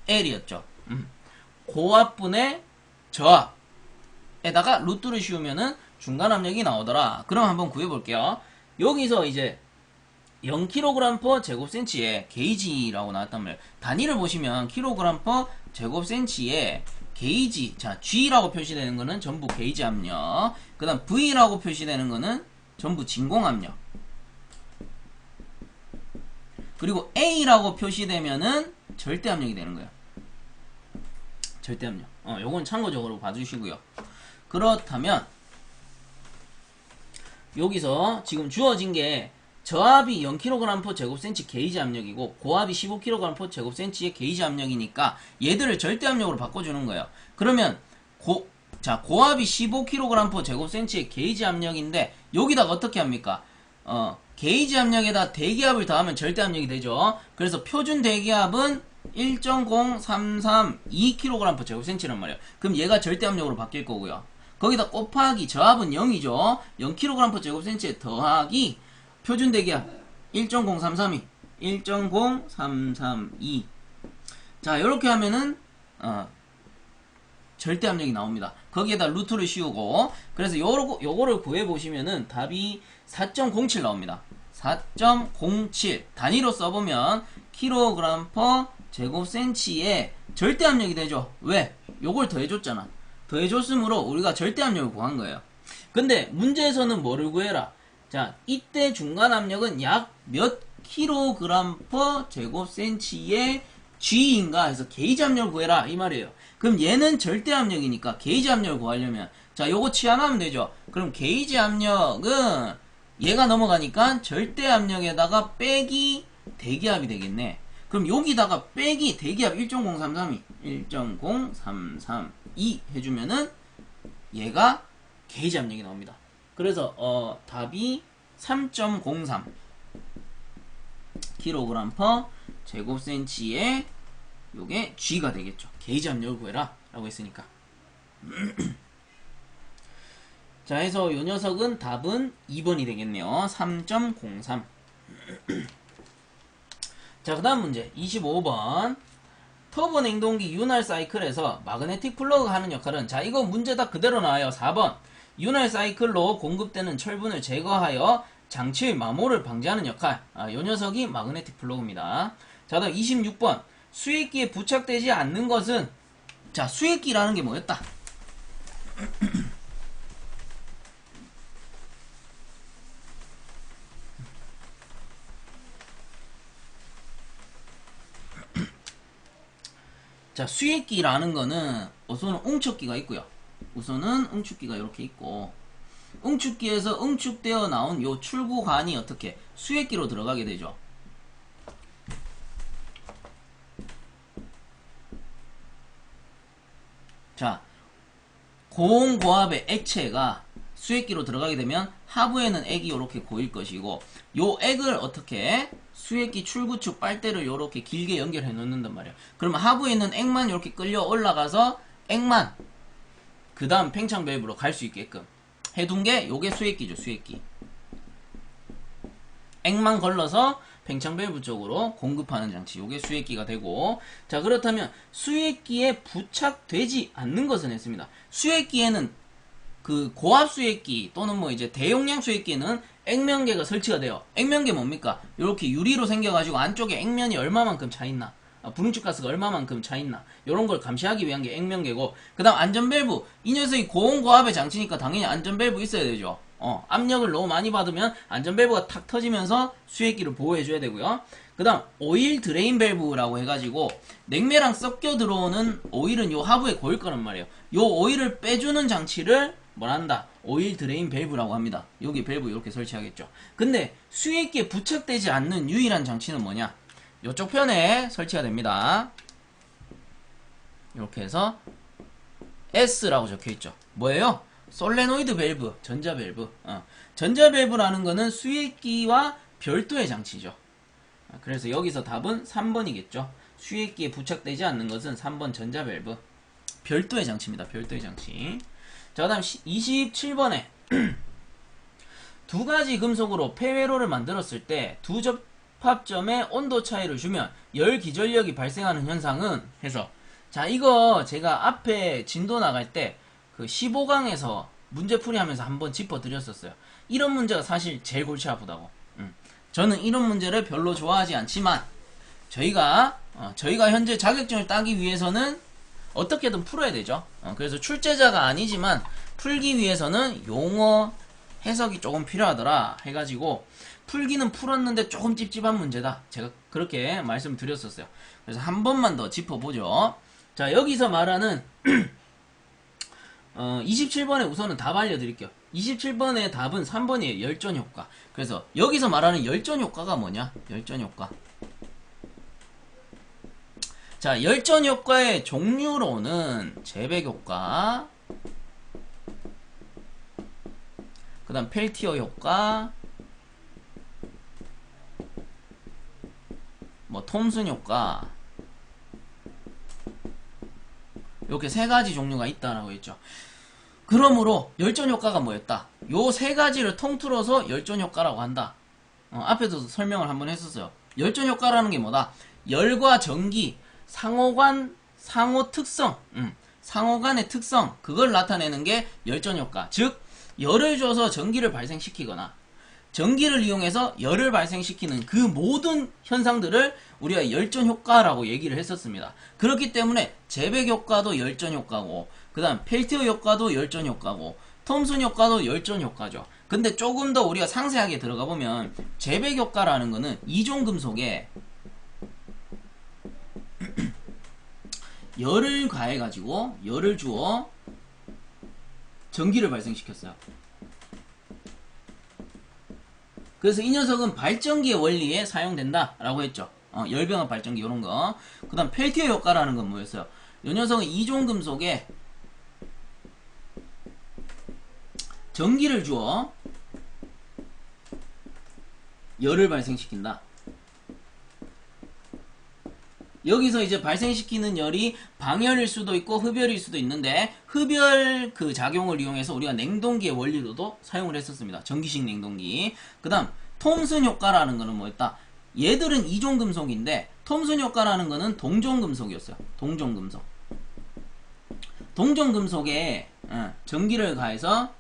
PL이었죠. 고압분의 저압에다가 루트를 씌우면은 중간 압력이 나오더라. 그럼 한번 구해볼게요. 여기서 이제 0kg 제곱센치에 게이지라고 나왔단 말이에요. 단위를 보시면 kg 제곱센치에 게이지, 자 G라고 표시되는 거는 전부 게이지 압력, 그 다음 V라고 표시되는 거는 전부 진공 압력, 그리고 A라고 표시되면은 절대 압력이 되는 거예요. 절대 압력. 요건 참고적으로 봐주시고요. 그렇다면 여기서 지금 주어진 게 저압이 0kg 제곱센치 게이지 압력이고 고압이 15kg 제곱센치의 게이지 압력이니까 얘들을 절대 압력으로 바꿔주는 거예요. 그러면 고압이 15kg 제곱센치의 게이지 압력인데 여기다가 어떻게 합니까? 게이지 압력에다 대기압을 더하면 절대 압력이 되죠. 그래서 표준 대기압은 1.0332kg 제곱센치란 말이에요. 그럼 얘가 절대 압력으로 바뀔 거고요. 거기다 곱하기 저압은 0이죠. 0kg 제곱센치에 더하기 표준 대기압 1.0332 1.0332. 자, 이렇게 하면은 절대 압력이 나옵니다. 거기에다 루트를 씌우고, 그래서 요거를 구해보시면은 답이 4.07 나옵니다. 4.07 단위로 써보면 kg 제곱센치에 절대 압력이 되죠. 왜? 요걸 더해줬잖아. 더해줬으므로 우리가 절대 압력을 구한 거예요. 근데 문제에서는 뭐를 구해라? 자, 이때 중간 압력은 약 몇 kg 제곱센치의 G인가 해서 게이지 압력을 구해라 이 말이에요. 그럼 얘는 절대 압력이니까 게이지 압력을 구하려면, 자, 요거 치환하면 되죠. 그럼 게이지 압력은 얘가 넘어가니까 절대 압력에다가 빼기 대기압이 되겠네. 그럼 여기다가 빼기 대기압 1.0332 해주면은 얘가 게이지 압력이 나옵니다. 그래서 답이 3.03 kg 제곱센치에 요게 G가 되겠죠. 게이지 압력을 구해라 라고 했으니까. 자, 해서 요 녀석은 답은 2번이 되겠네요. 3.03. 자, 그 다음 문제 25번. 터보 냉동기 윤활 사이클에서 마그네틱 플러그가 하는 역할은, 자, 이거 문제 다 그대로 나와요. 4번. 윤활 사이클로 공급되는 철분을 제거하여 장치의 마모를 방지하는 역할. 요 녀석이 마그네틱 플러그입니다. 자, 다음 26번. 수액기에 부착되지 않는 것은, 자, 수액기라는 게 뭐였다? 자, 수액기라는 거는 우선은 응축기가 있고요. 우선은 응축기가 이렇게 있고, 응축기에서 응축되어 나온 요 출구관이 어떻게 수액기로 들어가게 되죠. 자, 고온고압의 액체가 수액기로 들어가게 되면 하부에는 액이 이렇게 고일 것이고, 요 액을 어떻게 수액기 출구축 빨대를 이렇게 길게 연결해 놓는단 말이에요. 그러면 하부에 있는 액만 이렇게 끌려 올라가서 액만 그 다음 팽창 밸브로 갈 수 있게끔 해둔 게 요게 수액기죠. 수액기. 액만 걸러서 팽창 밸브 쪽으로 공급하는 장치, 요게 수액기가 되고, 자, 그렇다면 수액기에 부착되지 않는 것은 했습니다. 수액기에는 그 고압 수액기 또는 뭐 이제 대용량 수액기에는 액면계가 설치가 돼요. 액면계 뭡니까? 이렇게 유리로 생겨가지고 안쪽에 액면이 얼마만큼 차있나, 분응축 가스가 얼마만큼 차있나, 이런 걸 감시하기 위한 게 액면계고, 그 다음 안전밸브. 이 녀석이 고온고압의 장치니까 당연히 안전밸브 있어야 되죠. 압력을 너무 많이 받으면 안전밸브가 탁 터지면서 수액기를 보호해줘야 되고요. 그 다음 오일 드레인 밸브라고 해가지고 냉매랑 섞여 들어오는 오일은 요 하부에 고일 거란 말이에요. 요 오일을 빼주는 장치를 뭐란다? 오일 드레인 밸브라고 합니다. 여기 밸브 이렇게 설치하겠죠. 근데 수액기에 부착되지 않는 유일한 장치는 뭐냐? 요쪽 편에 설치가 됩니다. 이렇게 해서 S라고 적혀있죠. 뭐예요? 솔레노이드 밸브, 전자 밸브. 전자 밸브라는 거는 수액기와 별도의 장치죠. 그래서 여기서 답은 3번이겠죠. 수액기에 부착되지 않는 것은 3번 전자 밸브. 별도의 장치입니다. 별도의 장치. 자, 그 다음 27번에 두 가지 금속으로 폐회로를 만들었을 때 두 접합점에 온도 차이를 주면 열 기전력이 발생하는 현상은 해서, 자, 이거 제가 앞에 진도 나갈 때 그 15강에서 문제풀이 하면서 한번 짚어드렸었어요. 이런 문제가 사실 제일 골치 아프다고. 저는 이런 문제를 별로 좋아하지 않지만 저희가 현재 자격증을 따기 위해서는 어떻게든 풀어야 되죠. 그래서 출제자가 아니지만 풀기 위해서는 용어 해석이 조금 필요하더라 해가지고 풀기는 풀었는데 조금 찝찝한 문제다. 제가 그렇게 말씀드렸었어요. 그래서 한 번만 더 짚어보죠. 자, 여기서 말하는 27번에 우선은 답 알려드릴게요. 27번의 답은 3번이에요. 열전효과. 그래서 여기서 말하는 열전효과가 뭐냐? 열전효과. 자, 열전효과의 종류로는 제백효과, 그 다음 펠티어 효과, 뭐 톰슨 효과, 이렇게 세 가지 종류가 있다라고 했죠. 그러므로 열전효과가 뭐였다? 요 세 가지를 통틀어서 열전효과라고 한다. 앞에서도 설명을 한번 했었어요. 열전효과라는 게 뭐다? 열과 전기, 상호 특성, 상호 간의 특성, 그걸 나타내는 게 열전효과. 즉, 열을 줘서 전기를 발생시키거나, 전기를 이용해서 열을 발생시키는 그 모든 현상들을 우리가 열전효과라고 얘기를 했었습니다. 그렇기 때문에 제백효과도 열전효과고, 그 다음 펠티어 효과도 열전효과고, 톰슨 효과도 열전효과죠. 근데 조금 더 우리가 상세하게 들어가 보면 제백효과라는 거는 이종금속에 열을 가해가지고 열을 주어 전기를 발생시켰어요. 그래서 이 녀석은 발전기의 원리에 사용된다 라고 했죠. 열병합 발전기 이런거. 그 다음 펠티어 효과라는 건 뭐였어요? 이 녀석은 이종금속에 전기를 주어 열을 발생시킨다. 여기서 이제 발생시키는 열이 방열일 수도 있고 흡열일 수도 있는데 흡열 그 작용을 이용해서 우리가 냉동기의 원리로도 사용을 했었습니다. 전기식 냉동기. 그 다음 톰슨 효과라는 거는 뭐였다? 얘들은 이종금속인데 톰슨 효과라는 거는 동종금속이었어요. 동종금속. 동종금속에 전기를 가해서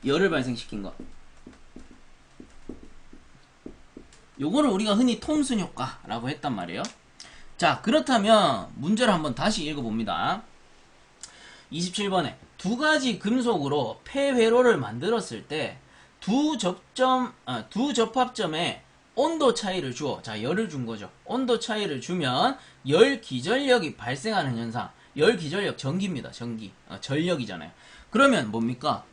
열을 발생시킨 것. 요거를 우리가 흔히 톰슨 효과라고 했단 말이에요. 자, 그렇다면 문제를 한번 다시 읽어봅니다. 27번에 두 가지 금속으로 폐회로를 만들었을 때 두 접합점에 온도 차이를 주어, 자, 열을 준 거죠. 온도 차이를 주면 열 기전력이 발생하는 현상. 열 기전력 전기입니다. 전기. 전력이잖아요. 그러면 뭡니까?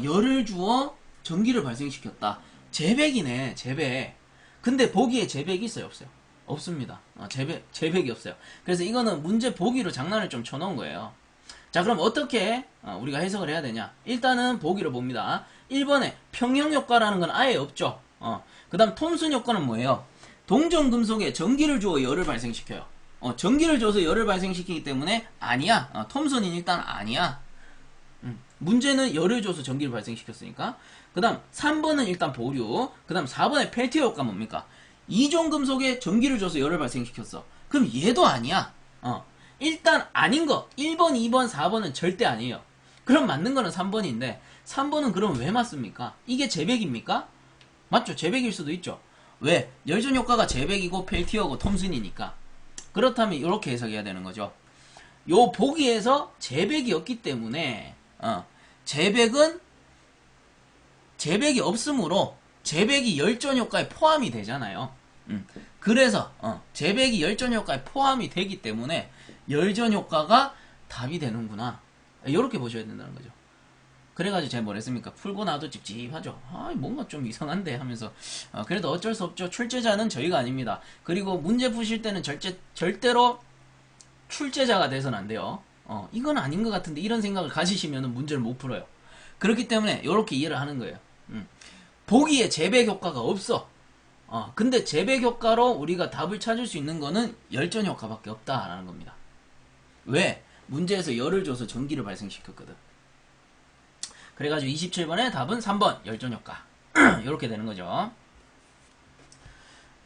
열을 주어 전기를 발생시켰다. 제백이네. 제백. 근데 보기에 제백이 있어요? 없어요? 없습니다. 제백이 없어요. 그래서 이거는 문제 보기로 장난을 좀 쳐놓은 거예요. 자, 그럼 어떻게 우리가 해석을 해야 되냐? 일단은 보기로 봅니다. 1번에 평형효과라는 건 아예 없죠. 그 다음 톰슨 효과는 뭐예요? 동전금속에 전기를 주어 열을 발생시켜요. 전기를 줘서 열을 발생시키기 때문에 아니야. 톰슨은 일단 아니야. 문제는 열을 줘서 전기를 발생시켰으니까. 그 다음 3번은 일단 보류. 그 다음 4번의 펠티어 효과 뭡니까? 이종금속에 전기를 줘서 열을 발생시켰어. 그럼 얘도 아니야. 일단 아닌 거 1번, 2번, 4번은 절대 아니에요. 그럼 맞는 거는 3번인데 3번은 그럼 왜 맞습니까? 이게 제백입니까? 맞죠? 제백일 수도 있죠. 왜? 열전 효과가 제백이고 펠티어고 톰슨이니까. 그렇다면 이렇게 해석해야 되는 거죠. 요 보기에서 제백이 없기 때문에 제백이 없으므로 제백이 열전 효과에 포함이 되잖아요. 그래서 제백이 열전 효과에 포함이 되기 때문에 열전 효과가 답이 되는구나. 이렇게 보셔야 된다는 거죠. 그래가지고 제가 뭘 했습니까? 풀고 나도 찝찝하죠. 뭔가 좀 이상한데 하면서 그래도 어쩔 수 없죠. 출제자는 저희가 아닙니다. 그리고 문제 푸실 때는 절대로 출제자가 돼서는 안 돼요. 이건 아닌 것 같은데 이런 생각을 가지시면 문제를 못 풀어요. 그렇기 때문에 이렇게 이해를 하는 거예요. 보기에 제백 효과가 없어. 근데 제백 효과로 우리가 답을 찾을 수 있는 거는 열전 효과밖에 없다라는 겁니다. 왜? 문제에서 열을 줘서 전기를 발생시켰거든. 그래가지고 27번의 답은 3번 열전 효과. 이렇게 되는 거죠.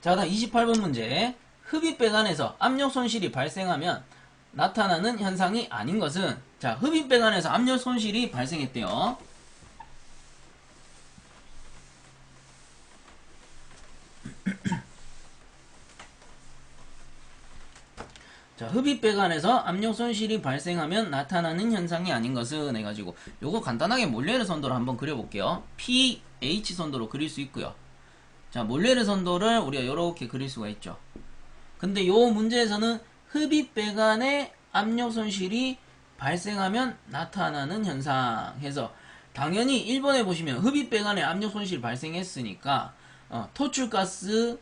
자, 다음 28번 문제. 흡입배관에서 압력 손실이 발생하면 나타나는 현상이 아닌 것은, 자, 흡입배관에서 압력 손실이 발생했대요. 자, 흡입배관에서 압력 손실이 발생하면 나타나는 현상이 아닌 것은 해가지고 요거 간단하게 몰레르 선도로 한번 그려볼게요. pH 선도로 그릴 수 있고요. 자, 몰레르 선도를 우리가 이렇게 그릴 수가 있죠. 근데 요 문제에서는 흡입배관의 압력 손실이 발생하면 나타나는 현상 해서, 당연히 1번에 보시면 흡입배관의 압력 손실이 발생했으니까 토출가스,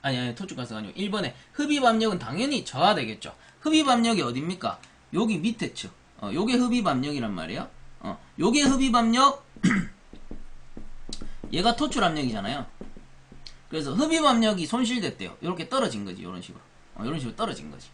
아니 토출가스가 아니고 1번에 흡입압력은 당연히 저하되겠죠. 흡입압력이 어딥니까? 여기 밑에 측, 요게 흡입압력이란 말이에요. 요게 흡입압력 얘가 토출압력이잖아요. 그래서 흡입압력이 손실됐대요. 이렇게 떨어진 거지. 이런 식으로. 이런 식으로 떨어진 거지.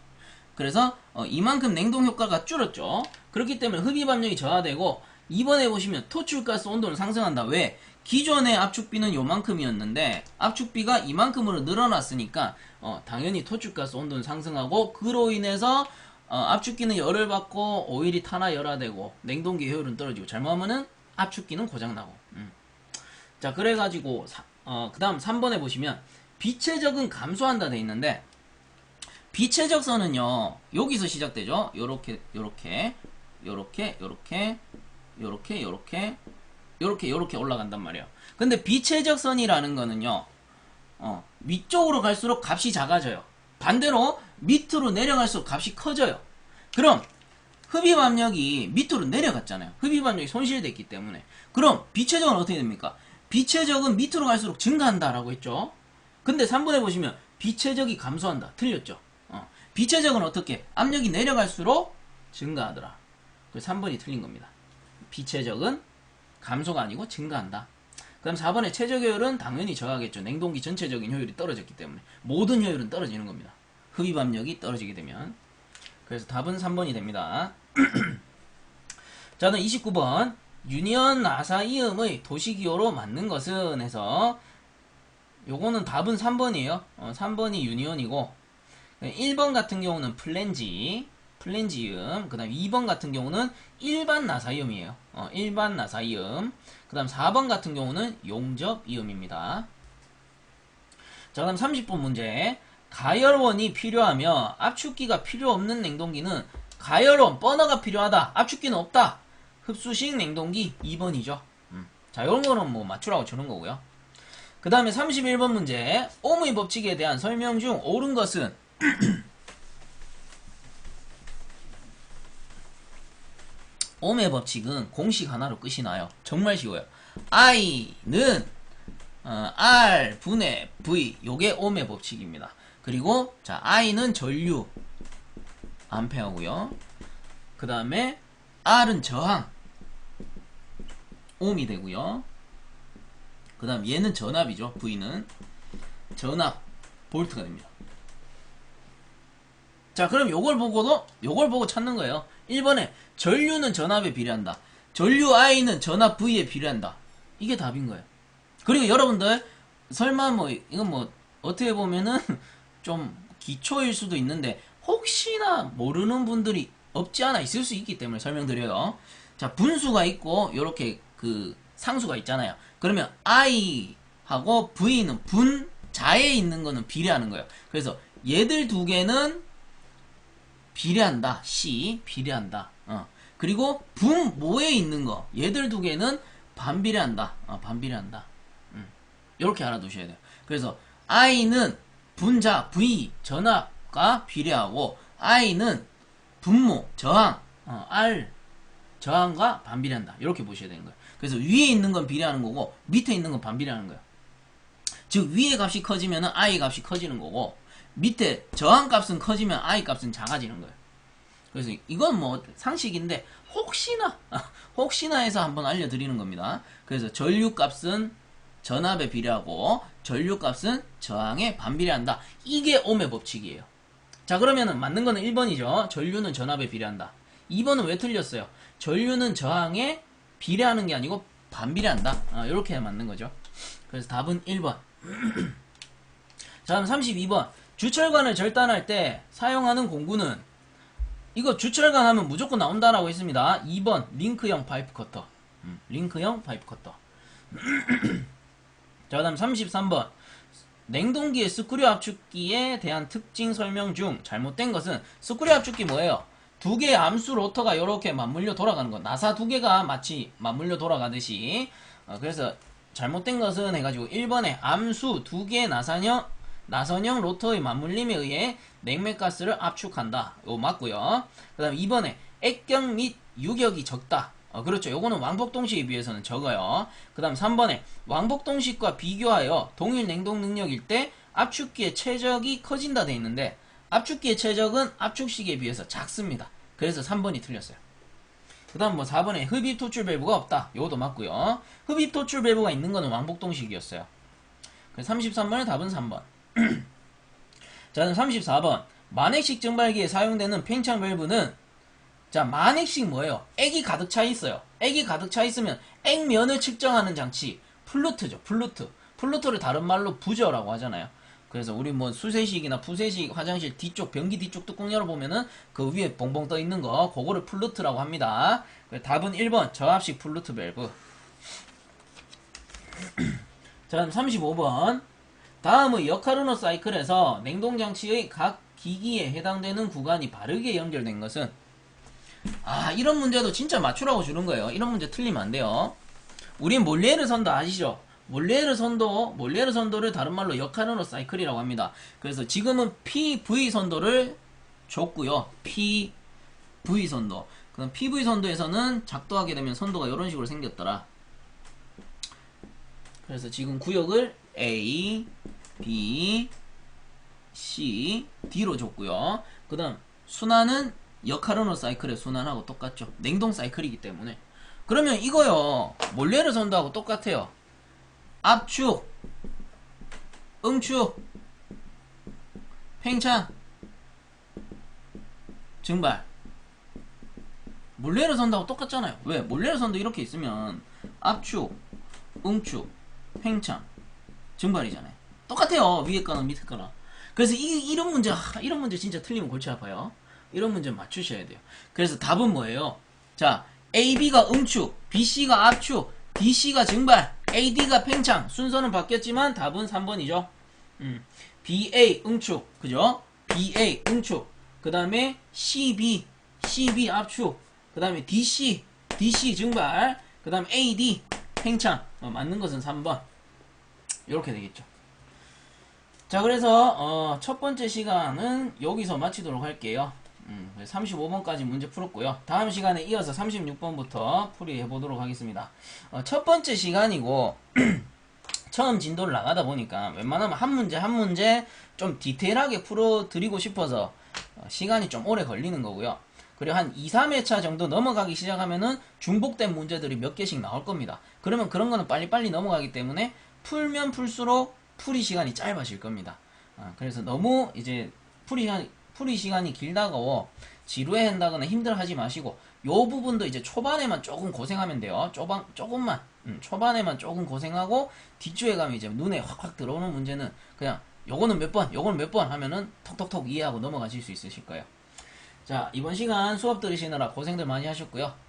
그래서 이만큼 냉동 효과가 줄었죠. 그렇기 때문에 흡입압력이 저하되고, 2번에 보시면 토출가스 온도는 상승한다. 왜? 기존의 압축비는 요만큼이었는데 압축비가 이만큼으로 늘어났으니까 당연히 토출가스 온도는 상승하고, 그로 인해서 압축기는 열을 받고 오일이 탄화열화되고 냉동기 효율은 떨어지고, 잘못하면은 압축기는 고장나고. 자, 그래가지고 그 다음 3번에 보시면 비체적은 감소한다 돼 있는데, 비체적 선은요 여기서 시작되죠. 요렇게 요렇게 요렇게 요렇게 요렇게 요렇게 요렇게 요렇게 올라간단 말이에요. 근데 비체적 선이라는 거는요 위쪽으로 갈수록 값이 작아져요. 반대로 밑으로 내려갈수록 값이 커져요. 그럼 흡입압력이 밑으로 내려갔잖아요. 흡입압력이 손실됐기 때문에. 그럼 비체적은 어떻게 됩니까? 비체적은 밑으로 갈수록 증가한다라고 했죠. 근데 3번에 보시면 비체적이 감소한다. 틀렸죠. 비체적은 어떻게? 압력이 내려갈수록 증가하더라. 그래서 3번이 틀린 겁니다. 비체적은 감소가 아니고 증가한다. 그럼 4번의 최적 효율은 당연히 저하겠죠. 냉동기 전체적인 효율이 떨어졌기 때문에. 모든 효율은 떨어지는 겁니다. 흡입압력이 떨어지게 되면. 그래서 답은 3번이 됩니다. 자는 29번 유니언 나사이음의 도시기호로 맞는 것은 해서, 요거는 답은 3번이에요. 3번이 유니온이고, 1번 같은 경우는 플랜지음, 그 다음 2번 같은 경우는 일반 나사이음이에요. 일반 나사이음. 그 다음 4번 같은 경우는 용접이음입니다. 자, 그다음 30번 문제. 가열원이 필요하며 압축기가 필요 없는 냉동기는 가열원, 버너가 필요하다. 압축기는 없다. 흡수식 냉동기 2번이죠. 자, 이런 거는 뭐 맞추라고 주는 거고요. 그 다음에 31번 문제. 옴의 법칙에 대한 설명 중 옳은 것은 옴의 법칙은 공식 하나로 끝이 나요. 정말 쉬워요. I는 R 분의 V, 요게 옴의 법칙입니다. 그리고 자, I는 전류 암페어고요. 그 다음에 R은 저항 옴이 되고요. 그 다음 얘는 전압이죠. V는 전압 볼트가 됩니다. 자, 그럼 요걸 보고 찾는 거예요. 1번에 전류는 전압에 비례한다. 전류 I는 전압 V에 비례한다. 이게 답인 거예요. 그리고 여러분들 설마 뭐 이건 뭐 어떻게 보면은 좀 기초일 수도 있는데 혹시나 모르는 분들이 없지 않아 있을 수 있기 때문에 설명드려요. 자, 분수가 있고 요렇게 그 상수가 있잖아요. 그러면 I하고 V는 분자에 있는 거는 비례하는 거예요. 그래서 얘들 두 개는 비례한다. C 비례한다. 그리고 분모에 있는 거 얘들 두 개는 반비례한다. 반비례한다. 이렇게 알아두셔야 돼요. 그래서 I는 분자 V 전압과 비례하고 I는 분모 저항 R 저항과 반비례한다. 이렇게 보셔야 되는 거예요. 그래서 위에 있는 건 비례하는 거고 밑에 있는 건 반비례하는 거예요. 즉 위에 값이 커지면 I 값이 커지는 거고 밑에 저항 값은 커지면 I 값은 작아지는 거예요. 그래서 이건 뭐 상식인데 혹시나 해서 한번 알려드리는 겁니다. 그래서 전류 값은 전압에 비례하고 전류 값은 저항에 반비례한다. 이게 옴의 법칙이에요. 자, 그러면은 맞는 거는 1번이죠. 전류는 전압에 비례한다. 2번은 왜 틀렸어요? 전류는 저항에 비례하는 게 아니고 반비례한다. 이렇게 맞는 거죠. 그래서 답은 1번. 자, 그럼 32번. 주철관을 절단할 때 사용하는 공구는 이거 주철관 하면 무조건 나온다라고 했습니다. 2번 링크형 파이프 커터. 링크형 파이프 커터. 자, 그 다음 33번 냉동기의 스크류 압축기에 대한 특징 설명 중 잘못된 것은, 스크류 압축기 뭐예요? 두 개의 암수 로터가 이렇게 맞물려 돌아가는 거, 나사 두 개가 마치 맞물려 돌아가듯이. 그래서 잘못된 것은 해가지고 1번에 암수 두 개의 나선형 로터의 맞물림에 의해 냉매가스를 압축한다. 이거 맞고요. 그 다음 2번에 액격 및 유격이 적다. 그렇죠. 요거는 왕복동식에 비해서는 적어요. 그 다음 3번에 왕복동식과 비교하여 동일 냉동 능력일 때 압축기의 최적이 커진다 돼 있는데, 압축기의 최적은 압축식에 비해서 작습니다. 그래서 3번이 틀렸어요. 그 다음 뭐 4번에 흡입 토출 밸브가 없다. 요것도 맞고요. 흡입 토출 밸브가 있는 거는 왕복동식이었어요. 그래서 33번의 답은 3번. 자, 그럼 34번 만액식 증발기에 사용되는 팽창 밸브는, 자, 만액식 뭐예요? 액이 가득 차 있어요. 액이 가득 차 있으면 액면을 측정하는 장치, 플루트죠. 플루트를 다른 말로 부저라고 하잖아요. 그래서 우리 뭐 수세식이나 푸세식 화장실 뒤쪽, 변기 뒤쪽 뚜껑 열어보면은 그 위에 봉봉 떠 있는 거, 그거를 플루트라고 합니다. 답은 1번 저압식 플루트 밸브. 자, 그럼 35번 다음의 역하르노 사이클에서 냉동장치의 각 기기에 해당되는 구간이 바르게 연결된 것은, 이런 문제도 진짜 맞추라고 주는 거예요. 이런 문제 틀리면 안 돼요. 우린 몰리에르 선도 아시죠? 몰리에르 선도를 다른 말로 역하르노 사이클이라고 합니다. 그래서 지금은 PV 선도를 줬고요. PV 선도. 그럼 PV 선도에서는 작동하게 되면 선도가 이런 식으로 생겼더라. 그래서 지금 구역을 A, B, C, D로 줬고요. 그 다음 순환은 역하르노 사이클의 순환하고 똑같죠. 냉동 사이클이기 때문에. 그러면 이거요, 몰리에르 선도하고 똑같아요. 압축, 응축, 팽창, 증발. 몰리에르 선도하고 똑같잖아요. 왜? 몰리에르 선도 이렇게 있으면 압축, 응축, 팽창, 증발이잖아요. 똑같아요. 위에 거나 밑에 거나. 그래서 이런 문제 진짜 틀리면 골치 아파요. 이런 문제 맞추셔야 돼요. 그래서 답은 뭐예요? 자, AB가 응축, BC가 압축, DC가 증발, AD가 팽창. 순서는 바뀌었지만 답은 3번이죠. BA 응축, 그죠? BA 응축. 그 다음에 CB 압축. 그 다음에 DC 증발. 그 다음에 AD 팽창. 맞는 것은 3번. 이렇게 되겠죠. 자, 그래서 첫 번째 시간은 여기서 마치도록 할게요. 35번까지 문제 풀었고요. 다음 시간에 이어서 36번부터 풀이해보도록 하겠습니다. 첫 번째 시간이고 처음 진도를 나가다 보니까 웬만하면 한 문제 좀 디테일하게 풀어드리고 싶어서 시간이 좀 오래 걸리는 거고요. 그리고 한 2, 3회차 정도 넘어가기 시작하면은 중복된 문제들이 몇 개씩 나올 겁니다. 그러면 그런 거는 빨리빨리 넘어가기 때문에 풀면 풀수록 풀이 시간이 짧아질 겁니다. 그래서 너무 이제 풀이 시간이 길다고 지루해한다거나 힘들어하지 마시고, 요 부분도 이제 초반에만 조금 고생하면 돼요. 조금만 초반에만 조금 고생하고 뒷주에 가면 이제 눈에 확확 들어오는 문제는 그냥 요거는 몇 번, 요거는 몇 번 하면은 톡톡톡 이해하고 넘어가실 수 있으실 거예요. 자, 이번 시간 수업 들으시느라 고생들 많이 하셨고요.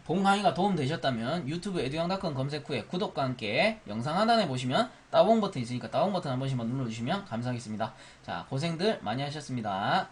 본 강의가 도움되셨다면 유튜브 에듀양닷컴 검색 후에 구독과 함께 영상 하단에 보시면 다운 버튼 있으니까 다운 버튼 한 번씩만 눌러주시면 감사하겠습니다. 자, 고생들 많이 하셨습니다.